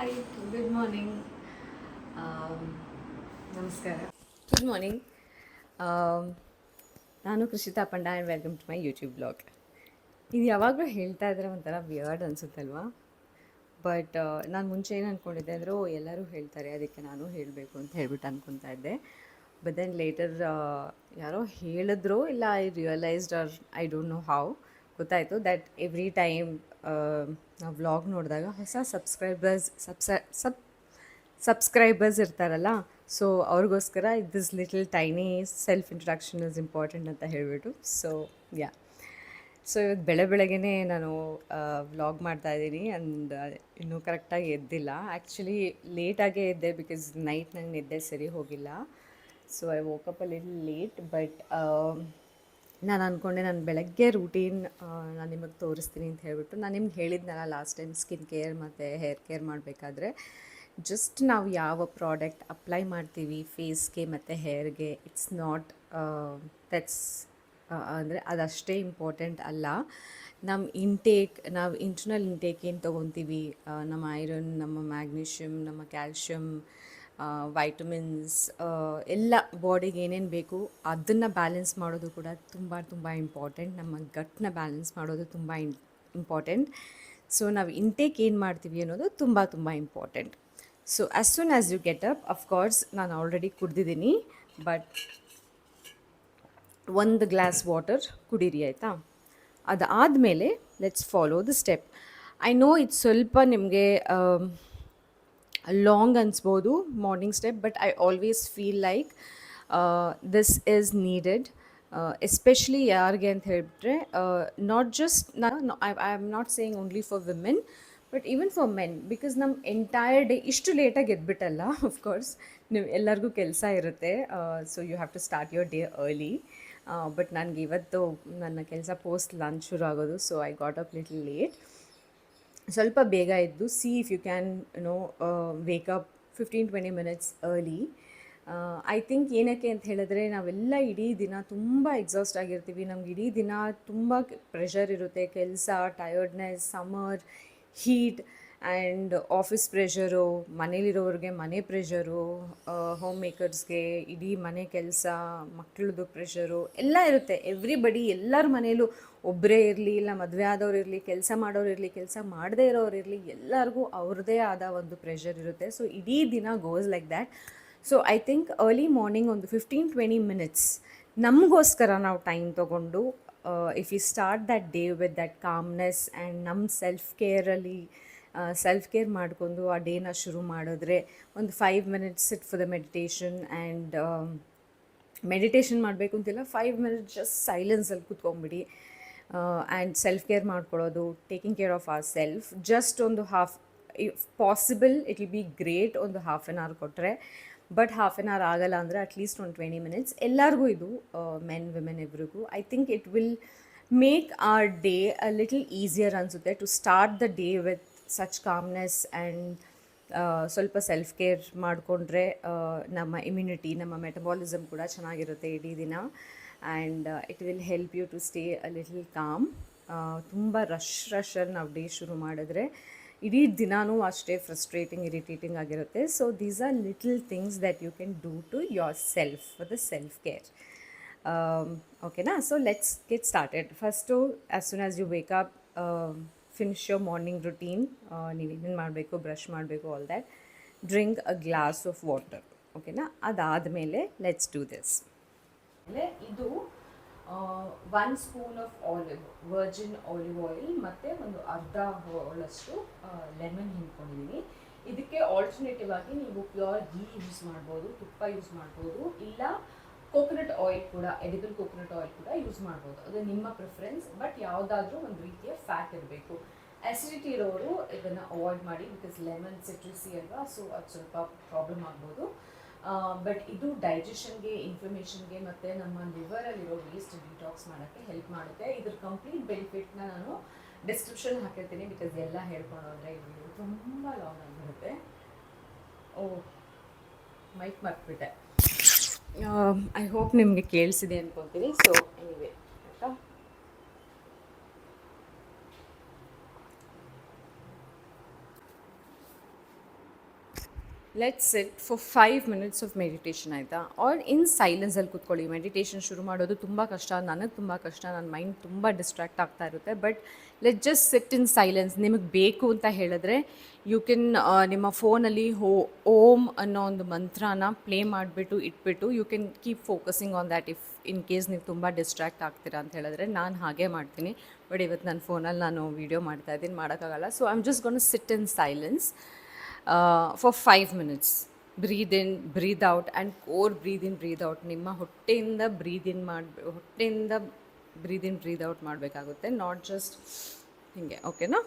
Hi, good morning. ನಮಸ್ಕಾರ. Good morning. ನಾನು Krishita Panda and welcome to my YouTube blog. ಇದು ಯಾವಾಗಲೂ ಹೇಳ್ತಾ ಇದ್ರೆ ಒಂಥರ ವಿಯರ್ಡ್ ಅನಿಸುತ್ತಲ್ವಾ? ಬಟ್ ನಾನು ಮುಂಚೆ ಏನು ಅಂದ್ಕೊಂಡಿದ್ದೆ ಅಂದರೆ ಎಲ್ಲರೂ ಹೇಳ್ತಾರೆ, ಅದಕ್ಕೆ ನಾನು ಹೇಳಬೇಕು ಅಂತ ಹೇಳ್ಬಿಟ್ಟು ಅಂದ್ಕೊತಾ ಇದ್ದೆ. ಬಟ್ ದೆನ್ ಲೇಟರ್ ಯಾರೋ ಹೇಳಿದ್ರು, ಇಲ್ಲ I realized or I don't know how ಗೊತ್ತಾಯಿತು ದ್ಯಾಟ್ ಎವ್ರಿ ಟೈಮ್ ನಾವು ವ್ಲಾಗ್ ನೋಡಿದಾಗ ಹೊಸ ಸಬ್ಸ್ಕ್ರೈಬರ್ಸ್ ಇರ್ತಾರಲ್ಲ, ಸೊ ಅವ್ರಿಗೋಸ್ಕರ this little tiny self introduction is important ಅಂತ ಹೇಳಿಬಿಟ್ಟು. ಸೊ ಯಾ, ಸೊ ಇವತ್ತು ಬೆಳಗ್ಗೆನೇ ನಾನು ವ್ಲಾಗ್ ಮಾಡ್ತಾಯಿದ್ದೀನಿ. ಆ್ಯಂಡ್ ಇನ್ನೂ ಕರೆಕ್ಟಾಗಿ ಎದ್ದಿಲ್ಲ. ಆ್ಯಕ್ಚುಲಿ ಲೇಟಾಗೇ ಎದ್ದೆ ಬಿಕಾಸ್ ನೈಟ್ ನಂಗೆ ನಿದ್ದೆ ಸರಿ ಹೋಗಿಲ್ಲ. So I woke up a little late. But ನಾನು ಅಂದ್ಕೊಂಡೆ ನಾನು ಬೆಳಗ್ಗೆ ರೂಟೀನ್ ನಾನು ನಿಮಗೆ ತೋರಿಸ್ತೀನಿ ಅಂತ ಹೇಳ್ಬಿಟ್ಟು. ನಾನು ನಿಮ್ಗೆ ಹೇಳಿದ್ನಲ್ಲ ಲಾಸ್ಟ್ ಟೈಮ್ ಸ್ಕಿನ್ ಕೇರ್ ಮತ್ತು ಹೇರ್ ಕೇರ್ ಮಾಡಬೇಕಾದ್ರೆ ಜಸ್ಟ್ ನಾವು ಯಾವ ಪ್ರಾಡಕ್ಟ್ ಅಪ್ಲೈ ಮಾಡ್ತೀವಿ ಫೇಸ್ಗೆ ಮತ್ತು ಹೇರ್ಗೆ, ಇಟ್ಸ್ ನಾಟ್ ದಟ್ಸ್ ಅಂದರೆ ಅದಷ್ಟೇ ಇಂಪಾರ್ಟೆಂಟ್ ಅಲ್ಲ. ನಮ್ಮ ನಾವು ಇಂಟರ್ನಲ್ ಇಂಟೇಕ್ ಏನು ತೊಗೊತೀವಿ, ನಮ್ಮ ಐರನ್, ನಮ್ಮ ಮ್ಯಾಗ್ನೀಷಿಯಮ್, ನಮ್ಮ ಕ್ಯಾಲ್ಶಿಯಮ್, ವೈಟಮಿನ್ಸ್, ಎಲ್ಲ ಬಾಡಿಗೆ ಏನೇನು ಬೇಕು ಅದನ್ನು ಬ್ಯಾಲೆನ್ಸ್ ಮಾಡೋದು ಕೂಡ ತುಂಬ ಇಂಪಾರ್ಟೆಂಟ್. ನಮ್ಮ ಗಟ್ನ ಬ್ಯಾಲೆನ್ಸ್ ಮಾಡೋದು ತುಂಬ ಇಂಪಾರ್ಟೆಂಟ್. ಸೊ ನಾವು ಇಂಟೇಕ್ ಏನು ಮಾಡ್ತೀವಿ ಅನ್ನೋದು ತುಂಬ important. So as soon as you get up, of course ನಾನು ಆಲ್ರೆಡಿ ಕುಡ್ದಿದ್ದೀನಿ, ಬಟ್ 1 ಗ್ಲಾಸ್ ವಾಟರ್ ಕುಡೀರಿ, ಆಯಿತಾ? ಅದಾದಮೇಲೆ let's follow the step. I know ಇದು ಸ್ವಲ್ಪ ನಿಮಗೆ ಲಾಂಗ್ ಅನಿಸ್ಬೋದು morning step, but I always feel like this is needed. Especially ಯಾರಿಗೆ ಅಂತ ಹೇಳಿಬಿಟ್ರೆ, not just I am not saying only for women, but even for men. Because ನಮ್ಮ entire day ಇಷ್ಟು ಲೇಟಾಗಿ ಎದ್ಬಿಟ್ಟಲ್ಲ, ಆಫ್ಕೋರ್ಸ್ ನೀವು ಎಲ್ಲರಿಗೂ ಕೆಲಸ ಇರುತ್ತೆ. So you have to start your day early. But ನನಗೆ ಇವತ್ತು ನನ್ನ ಕೆಲಸ ಪೋಸ್ಟ್ ಲಂಚ್ ಶುರು ಆಗೋದು, so I got up little late. ಸ್ವಲ್ಪ ಬೇಗ ಇದ್ದು see if you can wake up 15-20 minutes early. I think ಏನಕ್ಕೆ ಅಂತ ಹೇಳಿದ್ರೆ, ನಾವೆಲ್ಲ ಇಡೀ ದಿನ ತುಂಬ ಎಕ್ಸಾಸ್ಟ್ ಆಗಿರ್ತೀವಿ. ನಮ್ಗೆ ಇಡೀ ದಿನ ತುಂಬ ಪ್ರೆಷರ್ ಇರುತ್ತೆ, ಕೆಲಸ, tiredness, summer, heat and office pressure, ಮನೇಲಿರೋರಿಗೆ ಮನೆ ಪ್ರೆಷರು, ಹೋಮ್ ಮೇಕರ್ಸ್ಗೆ ಇಡೀ ಮನೆ ಕೆಲಸ, ಮಕ್ಕಳದು ಪ್ರೆಷರು ಎಲ್ಲ ಇರುತ್ತೆ. ಎವ್ರಿಬಡಿ, ಎಲ್ಲರ ಮನೇಲೂ ಒಬ್ಬರೇ ಇರಲಿ, ಇಲ್ಲ ಮದುವೆ ಆದವ್ರು ಇರಲಿ, ಕೆಲಸ ಮಾಡೋರು ಇರಲಿ, ಕೆಲಸ ಮಾಡದೇ ಇರೋರು ಇರಲಿ, ಎಲ್ಲರಿಗೂ ಅವ್ರದ್ದೇ ಆದ ಒಂದು ಪ್ರೆಷರ್ ಇರುತ್ತೆ. ಸೊ ಇಡೀ ದಿನ goes like that. So I think early morning ಒಂದು 15-20 ಮಿನಿಟ್ಸ್ ನಮಗೋಸ್ಕರ ನಾವು ಟೈಮ್ ತೊಗೊಂಡು, if you start that day with that calmness and ನಮ್ಮ ಸೆಲ್ಫ್ ಕೇರ್ ಮಾಡಿಕೊಂಡು ಆ ಡೇನ ಶುರು ಮಾಡಿದ್ರೆ, ಒಂದು 5 minutes sit for the meditation. And meditation ಮಾಡಬೇಕು ಅಂತಿಲ್ಲ, 5 ಮಿನಿಟ್ಸ್ ಜಸ್ಟ್ ಸೈಲೆನ್ಸಲ್ಲಿ ಕೂತ್ಕೊಂಡ್ಬಿಡಿ. ಆ್ಯಂಡ್ ಸೆಲ್ಫ್ ಕೇರ್ ಮಾಡ್ಕೊಳ್ಳೋದು, taking care of our self, just ಒಂದು if possible it will be great, ಒಂದು ಹಾಫ್ ಆನ್ ಅವರ್ ಕೊಟ್ಟರೆ. ಬಟ್ ಹಾಫ್ ಆನ್ ಅವರ್ ಆಗಲ್ಲ ಅಂದರೆ ಅಟ್ಲೀಸ್ಟ್ ಒಂದು 20 ಮಿನಿಟ್ಸ್ ಎಲ್ಲರಿಗೂ, ಇದು ಮೆನ್ ವಿಮೆನ್ ಎವ್ರಿಗೂ. I think it will make our day a little easier ಅನಿಸುತ್ತೆ to start the day with such calmness. And ಸ್ವಲ್ಪ ಸೆಲ್ಫ್ ಕೇರ್ ಮಾಡಿಕೊಂಡ್ರೆ ನಮ್ಮ ಇಮ್ಯುನಿಟಿ, ನಮ್ಮ ಮೆಟಬಾಲಿಸಮ್ ಕೂಡ ಚೆನ್ನಾಗಿರುತ್ತೆ ಇಡೀ ದಿನ. And it will help you to stay a little calm. ತುಂಬ ರಶಲ್ಲಿ ನಾವು ಡೇ ಶುರು ಮಾಡಿದ್ರೆ ಇಡೀ ದಿನಾನೂ ಅಷ್ಟೇ ಫ್ರಸ್ಟ್ರೇಟಿಂಗ್, ಇರಿಟೇಟಿಂಗ್ ಆಗಿರುತ್ತೆ. So these are little things that you can do to yourself for the self care. ಓಕೆನಾ? So let's get started. First as soon as you wake up, finish your morning routine. ನೀವೇನೇನು ಮಾಡಬೇಕು, brush ಮಾಡಬೇಕು, all that. Drink a glass of water. ಓಕೆನಾ? ಅದಾದಮೇಲೆ let's do this. ಇದು 1 spoon of virgin olive oil ಮತ್ತು ಒಂದು ಅರ್ಧ ಹೋಳಷ್ಟು lemon ಹಿಂಡ್ಕೊಂಡಿದ್ದೀನಿ. ಇದಕ್ಕೆ ಆಲ್ಟರ್ನೇಟಿವ್ ಆಗಿ ನೀವು ಪ್ಯೂರ್ ಘೀ ಯೂಸ್ ಮಾಡ್ಬೋದು, ತುಪ್ಪ ಯೂಸ್ ಮಾಡ್ಬೋದು, ಇಲ್ಲ ಕೋಕೋನಟ್ ಆಯಿಲ್ ಕೂಡ, ಎಡಿಬಲ್ ಕೋಕೋನಟ್ ಆಯಿಲ್ ಕೂಡ ಯೂಸ್ ಮಾಡ್ಬೋದು. ಅದು ನಿಮ್ಮ ಪ್ರಿಫರೆನ್ಸ್. ಬಟ್ ಯಾವುದಾದ್ರೂ ಒಂದು ರೀತಿಯ ಫ್ಯಾಟ್ ಇರಬೇಕು. ಆ್ಯಸಿಡಿಟಿ ಇರೋರು ಇದನ್ನು ಅವಾಯ್ಡ್ ಮಾಡಿ, ಬಿಕಾಸ್ ಲೆಮನ್ ಸಿಟ್ರಸಿ ಅಲ್ವಾ, ಸೊ ಅದು ಸ್ವಲ್ಪ ಪ್ರಾಬ್ಲಮ್ ಆಗ್ಬೋದು. ಬಟ್ ಇದು ಡೈಜೆಷನ್ಗೆ, ಇನ್ಫ್ಲಮೇಷನ್ಗೆ ಮತ್ತು ನಮ್ಮ ಲಿವರಲ್ಲಿರೋ ವೇಸ್ಟ್ ಡಿಟಾಕ್ಸ್ ಮಾಡೋಕ್ಕೆ ಹೆಲ್ಪ್ ಮಾಡುತ್ತೆ. ಇದ್ರ ಕಂಪ್ಲೀಟ್ ಬೆನಿಫಿಟ್ನ ನಾನು ಡಿಸ್ಕ್ರಿಪ್ಷನ್ ಹಾಕಿರ್ತೀನಿ, ಬಿಕಾಸ್ ಎಲ್ಲ ಹೇಳ್ಕೊಂಡು ಹೋದರೆ ಇದು ತುಂಬ ಲಾಂಗ್ ಆಗಿರುತ್ತೆ. ಮೈಕ್ ಮರ್ತ್ಬಿಟ್ಟೆ. ಐ ಹೋಪ್ ನಿಮಗೆ ಕೇಳಿಸಿದೆ ಅಂದ್ಕೊತೀನಿ. ಸೊ ಎನಿವೆ, ಆಯಿತಾ? Let's sit for 5 minutes of meditation ಆಯಿತಾ, ಆರ್ ಇನ್ ಸೈಲೆನ್ಸಲ್ಲಿ ಕೂತ್ಕೊಳ್ಳಿ. ಮೆಡಿಟೇಷನ್ ಶುರು ಮಾಡೋದು ತುಂಬ ಕಷ್ಟ, ನನಗೆ ತುಂಬ ಕಷ್ಟ, ನನ್ನ ಮೈಂಡ್ ತುಂಬ ಡಿಸ್ಟ್ರ್ಯಾಕ್ಟ್ ಆಗ್ತಾ ಇರುತ್ತೆ. But let just sit in silence. ನಿಮಗೆ ಬೇಕು ಅಂತ ಹೇಳಿದ್ರೆ ಯು ಕೆನ್ ನಿಮ್ಮ ಫೋನಲ್ಲಿ ಓಮ್ ಅನ್ನೋ ಒಂದು ಮಂತ್ರನ ಪ್ಲೇ ಮಾಡಿಬಿಟ್ಟು ಇಟ್ಬಿಟ್ಟು you can keep focusing on that. If in case ನೀವು ತುಂಬ ಡಿಸ್ಟ್ರ್ಯಾಕ್ಟ್ ಆಗ್ತೀರಾ ಅಂತ ಹೇಳಿದ್ರೆ ನಾನು ಹಾಗೆ ಮಾಡ್ತೀನಿ. ಬಟ್ ಇವತ್ತು ನನ್ನ ಫೋನಲ್ಲಿ ನಾನು ವೀಡಿಯೋ ಮಾಡ್ತಾಯಿದ್ದೀನಿ, ಮಾಡೋಕ್ಕಾಗಲ್ಲ. So I am just gonna sit in silence for 5 minutes. Breathe in, breathe out and core breathe in, breathe out. ನಿಮ್ಮ ಹೊಟ್ಟೆಯಿಂದ ಹೊಟ್ಟೆಯಿಂದ ಬ್ರೀದ್ ಇನ್, ಬ್ರೀದ್ ಔಟ್ ಮಾಡಬೇಕಾಗುತ್ತೆ, ನಾಟ್ ಜಸ್ಟ್ ಹೀಗೆ. ಓಕೆನಾ?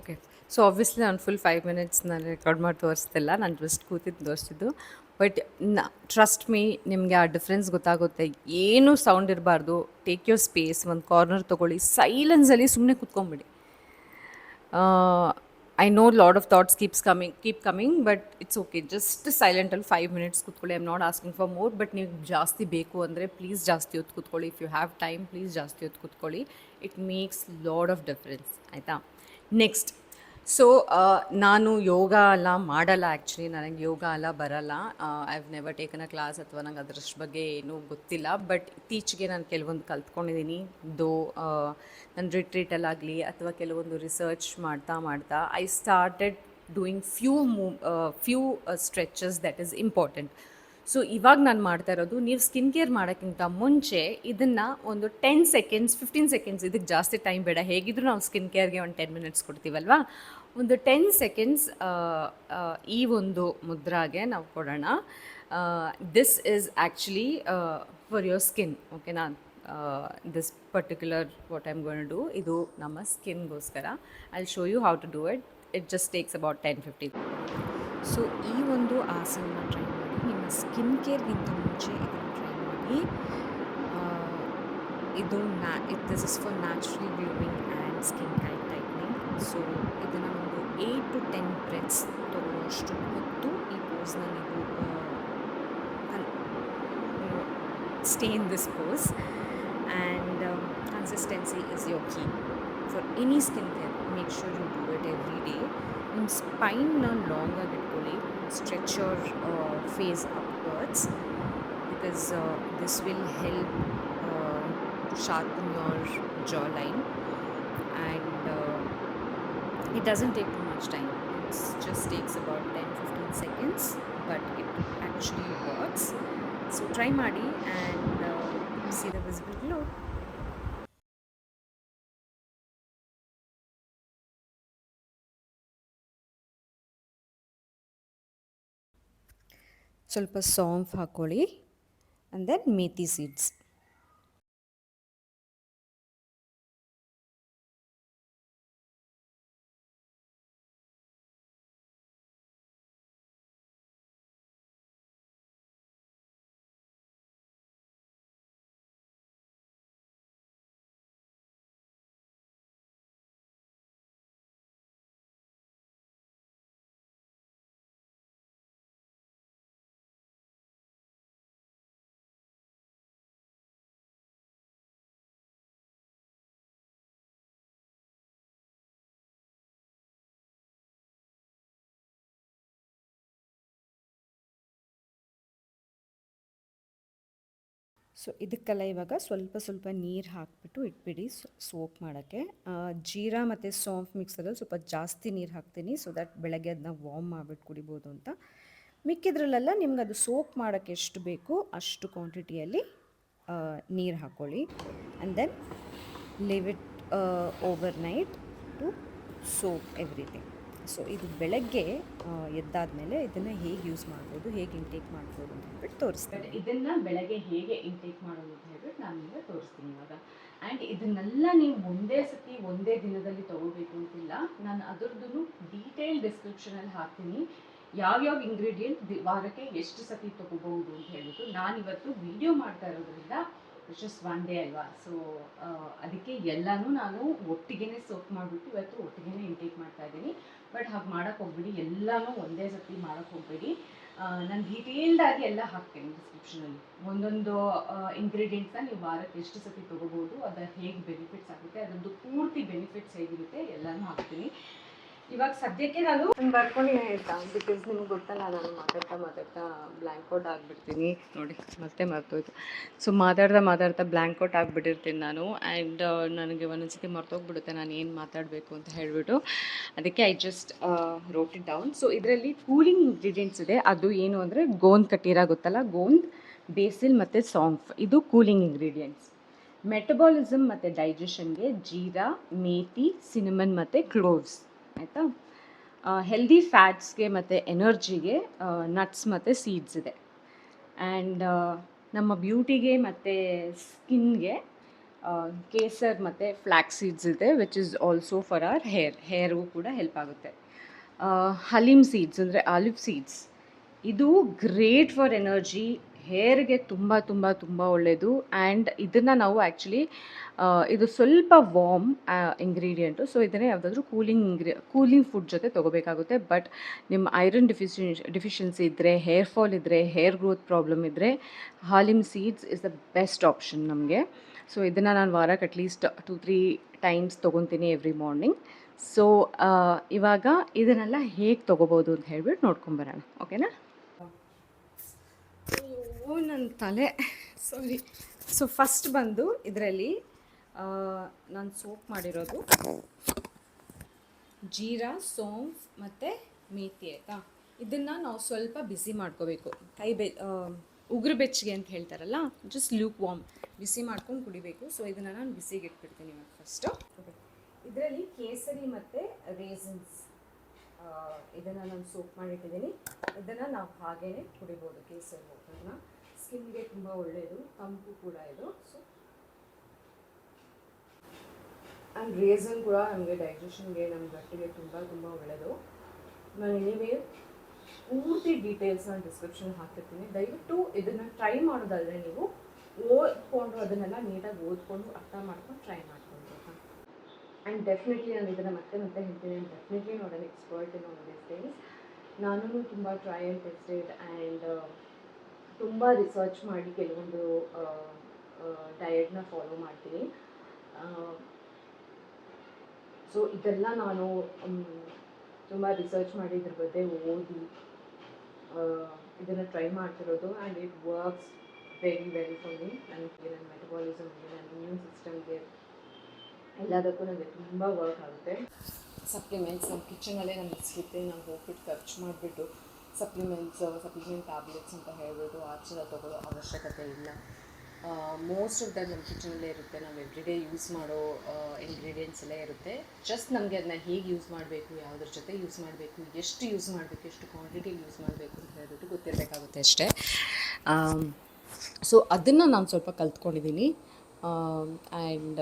ಓಕೆ. ಸೊ ಆಬ್ವಿಯಸ್ಲಿ ನಾನು ಫುಲ್ 5 minutes ನಾನು record ಮಾಡಿ ತೋರಿಸ್ತಿಲ್ಲ, ನಾನು ಜಸ್ಟ್ ಕೂತಿದ್ದು ತೋರಿಸಿದ್ದು. ಬಟ್ ಟ್ರಸ್ಟ್ ಮೀ, ನಿಮಗೆ ಆ ಡಿಫ್ರೆನ್ಸ್ ಗೊತ್ತಾಗುತ್ತೆ. ಏನೂ ಸೌಂಡ್ ಇರಬಾರ್ದು. ಟೇಕ್ ಯೋರ್ ಸ್ಪೇಸ್, ಒಂದು ಕಾರ್ನರ್ ತೊಗೊಳ್ಳಿ, ಸೈಲೆನ್ಸಲ್ಲಿ ಸುಮ್ಮನೆ ಕೂತ್ಕೊಂಬಿಡಿ. I know lot of thoughts keep coming, but it's okay. Just ಸೈಲೆಂಟಲ್ಲಿ 5 minutes ಕೂತ್ಕೊಳ್ಳಿ. I am not asking for more. But ನೀವು ಜಾಸ್ತಿ ಬೇಕು ಅಂದರೆ ಪ್ಲೀಸ್ ಜಾಸ್ತಿ ಹೊತ್ತು ಕೂತ್ಕೊಳ್ಳಿ. If you have time, please ಜಾಸ್ತಿ ಹೊತ್ತು ಕೂತ್ಕೊಳ್ಳಿ. It makes lot of difference, ಆಯಿತಾ? ನೆಕ್ಸ್ಟ್, ಸೊ ನಾನು ಯೋಗ ಎಲ್ಲ ಮಾಡಲ್ಲ. ಆ್ಯಕ್ಚುಲಿ ನನಗೆ ಯೋಗ ಎಲ್ಲ ಬರಲ್ಲ. I have never taken a class, ಅಥವಾ ನಂಗೆ ಅದ್ರಷ್ಟು ಬಗ್ಗೆ ಏನೂ ಗೊತ್ತಿಲ್ಲ. ಬಟ್ ಇತ್ತೀಚೆಗೆ ನಾನು ಕೆಲವೊಂದು ಕಲ್ತ್ಕೊಂಡಿದ್ದೀನಿ. ನನ್ನ ರಿಟ್ರೀಟಲ್ಲಾಗಲಿ ಅಥವಾ ಕೆಲವೊಂದು ರಿಸರ್ಚ್ ಮಾಡ್ತಾ I started doing few stretches that is important. So ಇವಾಗ ನಾನು ಮಾಡ್ತಾ ಇರೋದು, ನೀವು ಸ್ಕಿನ್ ಕೇರ್ ಮಾಡೋಕ್ಕಿಂತ ಮುಂಚೆ ಇದನ್ನು ಒಂದು 10 seconds 15 seconds, ಇದಕ್ಕೆ ಜಾಸ್ತಿ ಟೈಮ್ ಬೇಡ. ಹೇಗಿದ್ದರೂ ನಾವು ಸ್ಕಿನ್ ಕೇರ್ಗೆ ಒಂದು 10 minutes ಕೊಡ್ತೀವಲ್ವಾ, ಒಂದು 10 seconds ಈ ಒಂದು ಮುದ್ರಾಗೆ ನಾವು ಕೊಡೋಣ. This is actually for your skin. ಓಕೆನಾ? This particular what I am going to do, ಇದು ನಮ್ಮ ಸ್ಕಿನ್ಗೋಸ್ಕರ. I will show you how to do it. It just takes about 10-15. So ಈ ಒಂದು ಆಸನ ಟ್ರೈ ಮಾಡಿ. ನಿಮ್ಮ ಸ್ಕಿನ್ ಕೇರ್ಗಿಂತ ಮುಂಚೆ ಇದನ್ನು ಟ್ರೈ ಮಾಡಿ. ಇದು this is for naturally glowing and skin tightening. So ಇದನ್ನು ಒಂದು 8 to 10 breaths ತೊಗೊಳ್ಳೋಷ್ಟು ಹೊತ್ತು ಈ ಪೋಸ್ನ ನೀವು stay in this pose, and consistency is your key for any skincare. Make sure you do it every day. In spine na long agitಕೊಳ್ಳಿ, stretch your face upwards, because this will help to sharpen your jawline, and it doesn't take too much time. It just takes about 10-15 seconds, but it actually works. So try ಮಾಡಿ and see the visible glow. ಸ್ವಲ್ಪ ಸಾಂಫ್ ಹಾಕ್ಕೊಳ್ಳಿ, and then methi seeds. So ಇದಕ್ಕೆಲ್ಲ ಇವಾಗ ಸ್ವಲ್ಪ ಸ್ವಲ್ಪ ನೀರು ಹಾಕಿಬಿಟ್ಟು ಇಟ್ಬಿಡಿ soap ಮಾಡೋಕ್ಕೆ. ಜೀರಾ ಮತ್ತು ಸಾಂಫ್ ಮಿಕ್ಸರಲ್ಲಿ ಸ್ವಲ್ಪ ಜಾಸ್ತಿ ನೀರು ಹಾಕ್ತೀನಿ, ಸೊ ದ್ಯಾಟ್ ಬೆಳಗ್ಗೆ ಅದನ್ನ ವಾರ್ಮ್ ಮಾಡಿಬಿಟ್ಟು ಕುಡಿಬೋದು ಅಂತ. ಮಿಕ್ಕಿದ್ರಲ್ಲೆಲ್ಲ ನಿಮ್ಗೆ ಅದು ಸೋಪ್ ಮಾಡೋಕ್ಕೆ ಎಷ್ಟು ಬೇಕು ಅಷ್ಟು ಕ್ವಾಂಟಿಟಿಯಲ್ಲಿ ನೀರು ಹಾಕ್ಕೊಳ್ಳಿ, and then leave it over night to soak everything. So ಇದು ಬೆಳಗ್ಗೆ ಎದ್ದಾದಮೇಲೆ ಇದನ್ನು ಹೇಗೆ ಯೂಸ್ ಮಾಡ್ಬೋದು, ಹೇಗೆ ಇಂಟೇಕ್ ಮಾಡ್ಬೋದು ಅಂತ ಹೇಳ್ಬಿಟ್ಟು ತೋರಿಸ್ತೀನಿ. ಇದನ್ನು ಬೆಳಗ್ಗೆ ಹೇಗೆ ಇಂಟೇಕ್ ಮಾಡೋದು ಅಂತ ಹೇಳ್ಬಿಟ್ಟು ನಾನು ನಿಮಗೆ ತೋರಿಸ್ತೀನಿ ಇವಾಗ. ಆ್ಯಂಡ್ ಇದನ್ನೆಲ್ಲ ನೀವು ಒಂದೇ ಸತಿ ಒಂದೇ ದಿನದಲ್ಲಿ ತೊಗೋಬೇಕು ಅಂತಿಲ್ಲ. ನಾನು ಅದರದ್ದು ಡೀಟೇಲ್ ಡಿಸ್ಕ್ರಿಪ್ಷನಲ್ಲಿ ಹಾಕ್ತೀನಿ, ಯಾವ್ಯಾವ ಇಂಗ್ರೀಡಿಯೆಂಟ್ ವಾರಕ್ಕೆ ಎಷ್ಟು ಸತಿ ತೊಗೋಬಹುದು ಅಂತ ಹೇಳ್ಬಿಟ್ಟು. ನಾನಿವತ್ತು ವಿಡಿಯೋ ಮಾಡ್ತಾ ಇರೋದ್ರಿಂದ ಜಸ್ಟ್ ಒನ್ ಡೇ ಅಲ್ವಾ. ಸೊ ಅದಕ್ಕೆ ಎಲ್ಲನೂ ನಾನು ಒಟ್ಟಿಗೆ ಸೋಪ್ ಮಾಡಿಬಿಟ್ಟು ಇವತ್ತು ಒಟ್ಟಿಗೆ ಇಂಟೇಕ್ ಮಾಡ್ತಾ ಇದ್ದೀನಿ. ಬಟ್ ಹಾಗೆ ಮಾಡೋಕ್ಕೆ ಹೋಗ್ಬೇಡಿ, ಎಲ್ಲನೂ ಒಂದೇ ಸತಿ ಮಾಡೋಕ್ಕೆ ಹೋಗ್ಬೇಡಿ. ನಾನು ಡೀಟೇಲ್ಡಾಗಿ ಎಲ್ಲ ಹಾಕ್ತೀನಿ ಡಿಸ್ಕ್ರಿಪ್ಷನಲ್ಲಿ. ಒಂದೊಂದು ಇಂಗ್ರೀಡಿಯೆಂಟ್ಸ್ನ ನೀವು ವಾರಕ್ಕೆ ಎಷ್ಟು ಸತಿ ತೊಗೋಬೋದು, ಅದು ಹೇಗೆ ಬೆನಿಫಿಟ್ಸ್ ಆಗುತ್ತೆ, ಅದರದ್ದು ಪೂರ್ತಿ ಬೆನಿಫಿಟ್ಸ್ ಹೇಗಿರುತ್ತೆ ಎಲ್ಲನೂ ಹಾಕ್ತೀನಿ. ಇವಾಗ ಸದ್ಯಕ್ಕೆ ನಾನು ಬರ್ಕೊಂಡಿದ್ದೀನಿ ಆಯಿತಾ, ಬಿಕಾಸ್ ನಿಮ್ಗೆ ಗೊತ್ತಲ್ಲ ನಾನು ಮಾತಾಡ್ತಾ ಬ್ಲ್ಯಾಂಕ್ ಔಟ್ ಆಗಿಬಿಡ್ತೀನಿ ನೋಡಿ, ಮತ್ತೆ ಮರ್ತೋಯ್ತು. ಸೊ ಮಾತಾಡ್ತಾ ಬ್ಲ್ಯಾಂಕ್ ಔಟ್ ಆಗಿಬಿಟ್ಟಿರ್ತೀನಿ ನಾನು. ಆ್ಯಂಡ್ ನನಗೆ ಒಂದೊಂದ್ಸತಿ ಮರ್ತೋಗ್ಬಿಡುತ್ತೆ ನಾನು ಏನು ಮಾತಾಡಬೇಕು ಅಂತ ಹೇಳಿಬಿಟ್ಟು. ಅದಕ್ಕೆ I just wrote it down. So ಇದರಲ್ಲಿ ಕೂಲಿಂಗ್ ಇಂಗ್ರೀಡಿಯೆಂಟ್ಸ್ ಇದೆ. ಅದು ಏನು ಅಂದರೆ ಗೋಂದ್ ಕಟ್ಟೀರಾ ಗೊತ್ತಲ್ಲ, ಗೋಂದ್, ಬೇಸಿಲ್ ಮತ್ತು ಸಾಂಫ್, ಇದು ಕೂಲಿಂಗ್ ಇಂಗ್ರೀಡಿಯೆಂಟ್ಸ್. ಮೆಟಬಾಲಿಸಮ್ ಮತ್ತು ಡೈಜೆಷನ್ಗೆ ಜೀರಾ, ಮೇಥಿ, ಸಿನಮನ್ ಮತ್ತು ಕ್ಲೋವ್ಸ್, ಆಯಿತಾ. ಹೆಲ್ದಿ ಫ್ಯಾಟ್ಸ್ಗೆ ಮತ್ತು ಎನರ್ಜಿಗೆ ನಟ್ಸ್ ಮತ್ತು ಸೀಡ್ಸ್ ಇದೆ. ಆ್ಯಂಡ್ ನಮ್ಮ ಬ್ಯೂಟಿಗೆ ಮತ್ತು ಸ್ಕಿನ್ಗೆ ಕೇಸರ್ ಮತ್ತು ಫ್ಲ್ಯಾಕ್ಸ್ ಸೀಡ್ಸ್ ಇದೆ, which is also for our ಹೇರ್ಗೂ ಕೂಡ ಹೆಲ್ಪ್ ಆಗುತ್ತೆ. ಹಲೀಮ್ ಸೀಡ್ಸ್ ಅಂದರೆ ಆಲಿವ್ ಸೀಡ್ಸ್, ಇದು ಗ್ರೇಟ್ ಫಾರ್ ಎನರ್ಜಿ, ಹೇರ್ಗೆ ತುಂಬ ತುಂಬ ತುಂಬ ಒಳ್ಳೆಯದು. ಆ್ಯಂಡ್ ಇದನ್ನು ನಾವು ಆ್ಯಕ್ಚುಲಿ ಇದು ಸ್ವಲ್ಪ ವಾರ್ಮ್ ಇಂಗ್ರೀಡಿಯೆಂಟು. ಸೊ ಇದನ್ನೇ ಯಾವುದಾದ್ರೂ ಕೂಲಿಂಗ್ ಫುಡ್ ಜೊತೆ ತೊಗೋಬೇಕಾಗುತ್ತೆ. ಬಟ್ ನಿಮ್ಮ ಐರನ್ ಡಿಫಿಷಿಯನ್ಸಿ ಇದ್ದರೆ, ಹೇರ್ ಫಾಲ್ ಇದ್ದರೆ, ಹೇರ್ ಗ್ರೋತ್ ಪ್ರಾಬ್ಲಮ್ ಇದ್ದರೆ, ಹಾಲಿಮ್ seeds is the best option ನಮಗೆ. ಸೊ ಇದನ್ನು ನಾನು ವಾರಕ್ಕೆ ಅಟ್ಲೀಸ್ಟ್ 2-3 ಟೈಮ್ಸ್ ತೊಗೊತೀನಿ ಎವ್ರಿ ಮಾರ್ನಿಂಗ್. ಸೊ ಇವಾಗ ಇದನ್ನೆಲ್ಲ ಹೇಗೆ ತೊಗೋಬೋದು ಅಂತ ಹೇಳ್ಬಿಟ್ಟು ನೋಡ್ಕೊಂಬರೋಣ, ಓಕೆನಾ. ಓ ನನ್ನ ತಲೆ, ಸಾರಿ. ಸೊ ಫಸ್ಟ್ ಬಂದು ಇದರಲ್ಲಿ ನಾನು ಸೋಪ್ ಮಾಡಿರೋದು ಜೀರಾ, ಸೋಂಫ್ ಮತ್ತು ಮೇಥಿ, ಆಯಿತಾ. ಇದನ್ನು ನಾವು ಸ್ವಲ್ಪ ಬಿಸಿ ಮಾಡ್ಕೋಬೇಕು, ಉಗುರು ಬೆಚ್ಚಗೆ ಅಂತ ಹೇಳ್ತಾರಲ್ಲ, ಜಸ್ಟ್ ಲೂಕ್ ವಾರ್ಮ್ ಬಿಸಿ ಮಾಡ್ಕೊಂಡು ಕುಡಿಬೇಕು. ಸೊ ಇದನ್ನು ನಾನು ಬಿಸಿಗೆ ಇಟ್ಬಿಡ್ತೀನಿ ಇವಾಗ ಫಸ್ಟು. ಇದರಲ್ಲಿ ಕೇಸರಿ ಮತ್ತು ರೇಸನ್ಸ್, ಇದನ್ನು ನಾನು ಸೋಪ್ ಮಾಡಿಟ್ಟಿದ್ದೀನಿ. ಇದನ್ನು ನಾವು ಹಾಗೇ ಕುಡಿಬೋದು, ಕೇಸರಿ ವಾಟರ್ನ. ಸ್ಕಿನ್ಗೆ ತುಂಬ ಒಳ್ಳೆಯದು, ತಂಪು ಕೂಡ ಇದು. ಸೊ ಆ್ಯಂಡ್ ರೇಸನ್ ಕೂಡ ನಮಗೆ ಡೈಜೆಷನ್ಗೆ, ನಮ್ಮ ಗಟ್ಟಿಗೆ ತುಂಬ ತುಂಬ ಒಳ್ಳೆಯದು. ನಾನು ಎನಿವೇ ಪೂರ್ತಿ ಡೀಟೇಲ್ಸ್ನ ಡಿಸ್ಕ್ರಿಪ್ಷನ್ ಹಾಕಿರ್ತೀನಿ. ದಯವಿಟ್ಟು ಇದನ್ನು ಟ್ರೈ ಮಾಡೋದಾದರೆ ನೀವು ಓದ್ಕೊಂಡು ಅದನ್ನೆಲ್ಲ ನೀಟಾಗಿ ಓದ್ಕೊಂಡು ಅರ್ಥ ಮಾಡ್ಕೊಂಡು ಟ್ರೈ ಮಾಡ್ಕೊಂಡು. ಆ್ಯಂಡ್ ಡೆಫಿನೆಟ್ಲಿ ನಾನು ಇದನ್ನು ಮತ್ತೆ ಹೇಳ್ತೀನಿ, definitely not an expert in all these things. ನಾನು ತುಂಬ ಟ್ರೈ ಆ್ಯಂಡ್ ಟೆಸ್ಟೆಡ್ ಆ್ಯಂಡ್ ತುಂಬ ರಿಸರ್ಚ್ ಮಾಡಿ ಕೆಲವೊಂದು ಡಯಟ್ನ ಫಾಲೋ ಮಾಡ್ತೀನಿ. ಸೊ ಇದೆಲ್ಲ ನಾನು ತುಂಬ ರಿಸರ್ಚ್ ಮಾಡಿ ಇದ್ರ ಬಗ್ಗೆ ಓದಿ ಇದನ್ನು ಟ್ರೈ ಮಾಡ್ತಿರೋದು. And it works very very far me. ನನಗೆ ನನ್ನ ಮೆಟಬಾಲಿಸಮ್ಗೆ, ನನ್ನ ಇಮ್ಯೂನ್ ಸಿಸ್ಟಮ್ಗೆ, ಎಲ್ಲದಕ್ಕೂ ನನಗೆ ತುಂಬ ವರ್ಕ್ ಆಗುತ್ತೆ. ಸಪ್ಲಿಮೆಂಟ್ಸ್ ನಮ್ಮ ಕಿಚನಲ್ಲೇ ನಮಗೆ ಸಿಗುತ್ತೆ. ನಾವು ಹೋಗ್ಬಿಟ್ಟು ಖರ್ಚು ಮಾಡಿಬಿಟ್ಟು ಸಪ್ಲಿಮೆಂಟ್ ಟ್ಯಾಬ್ಲೆಟ್ಸ್ ಅಂತ ಹೇಳ್ಬಿಟ್ಟು ಆಚೆ ತೊಗೊಳ್ಳೋ ಅವಶ್ಯಕತೆ ಇಲ್ಲ. ಮೋಸ್ಟ್ ಆಫ್ ದಟ್ ನಮ್ಮ ಕಿಚನಲ್ಲೇ ಇರುತ್ತೆ. ನಾವು ಎವ್ರಿಡೇ ಯೂಸ್ ಮಾಡೋ ಇಂಗ್ರೀಡಿಯೆಂಟ್ಸ್ ಎಲ್ಲ ಇರುತ್ತೆ. ಜಸ್ಟ್ ನಮಗೆ ಅದನ್ನ ಹೇಗೆ ಯೂಸ್ ಮಾಡಬೇಕು, ಯಾವುದ್ರ ಜೊತೆ ಯೂಸ್ ಮಾಡಬೇಕು, ಎಷ್ಟು ಯೂಸ್ ಮಾಡಬೇಕು, ಎಷ್ಟು ಕ್ವಾಂಟಿಟಿಲಿ ಯೂಸ್ ಮಾಡಬೇಕು ಅಂತ ಹೇಳ್ಬಿಟ್ಟು ಗೊತ್ತಿರಬೇಕಾಗುತ್ತೆ ಅಷ್ಟೇ. ಸೊ ಅದನ್ನು ನಾನು ಸ್ವಲ್ಪ ಕಲ್ತ್ಕೊಂಡಿದ್ದೀನಿ. ಆ್ಯಂಡ್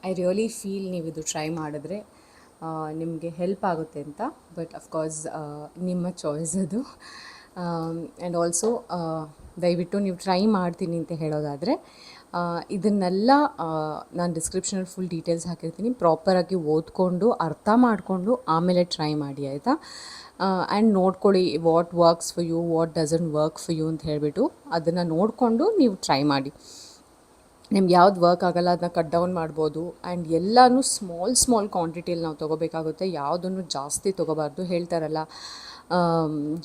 ಐ ರಿಯಲಿ ಫೀಲ್ ನೀವು ಇದು ಟ್ರೈ ಮಾಡಿದ್ರೆ ನಿಮಗೆ ಹೆಲ್ಪ್ ಆಗುತ್ತೆ ಅಂತ. ಬಟ್ ಅಫ್ಕೋರ್ಸ್ ನಿಮ್ಮ ಚಾಯ್ಸ್ ಅದು. ಆ್ಯಂಡ್ ಆಲ್ಸೋ ದಯವಿಟ್ಟು ನೀವು ಟ್ರೈ ಮಾಡ್ತೀನಿ ಅಂತ ಹೇಳೋದಾದರೆ ಇದನ್ನೆಲ್ಲ ನಾನು ಡಿಸ್ಕ್ರಿಪ್ಷನಲ್ಲಿ ಫುಲ್ ಡೀಟೇಲ್ಸ್ ಹಾಕಿರ್ತೀನಿ. ಪ್ರಾಪರಾಗಿ ಓದ್ಕೊಂಡು ಅರ್ಥ ಮಾಡಿಕೊಂಡು ಆಮೇಲೆ ಟ್ರೈ ಮಾಡಿ, ಆಯಿತಾ. ಆ್ಯಂಡ್ ನೋಡ್ಕೊಳ್ಳಿ what works for you, what doesn't work for you ಅಂತ ಹೇಳಿಬಿಟ್ಟು ಅದನ್ನು ನೋಡಿಕೊಂಡು ನೀವು ಟ್ರೈ ಮಾಡಿ. ನಿಮ್ಗೆ ಯಾವ್ದು ವರ್ಕ್ ಆಗೋಲ್ಲ ಅದನ್ನ ಕಟ್ ಡೌನ್ ಮಾಡ್ಬೋದು. ಆ್ಯಂಡ್ ಎಲ್ಲನೂ ಸ್ಮಾಲ್ ಕ್ವಾಂಟಿಟಿಯಲ್ಲಿ ನಾವು ತೊಗೋಬೇಕಾಗುತ್ತೆ. ಯಾವುದನ್ನು ಜಾಸ್ತಿ ತೊಗೋಬಾರ್ದು. ಹೇಳ್ತಾರಲ್ಲ,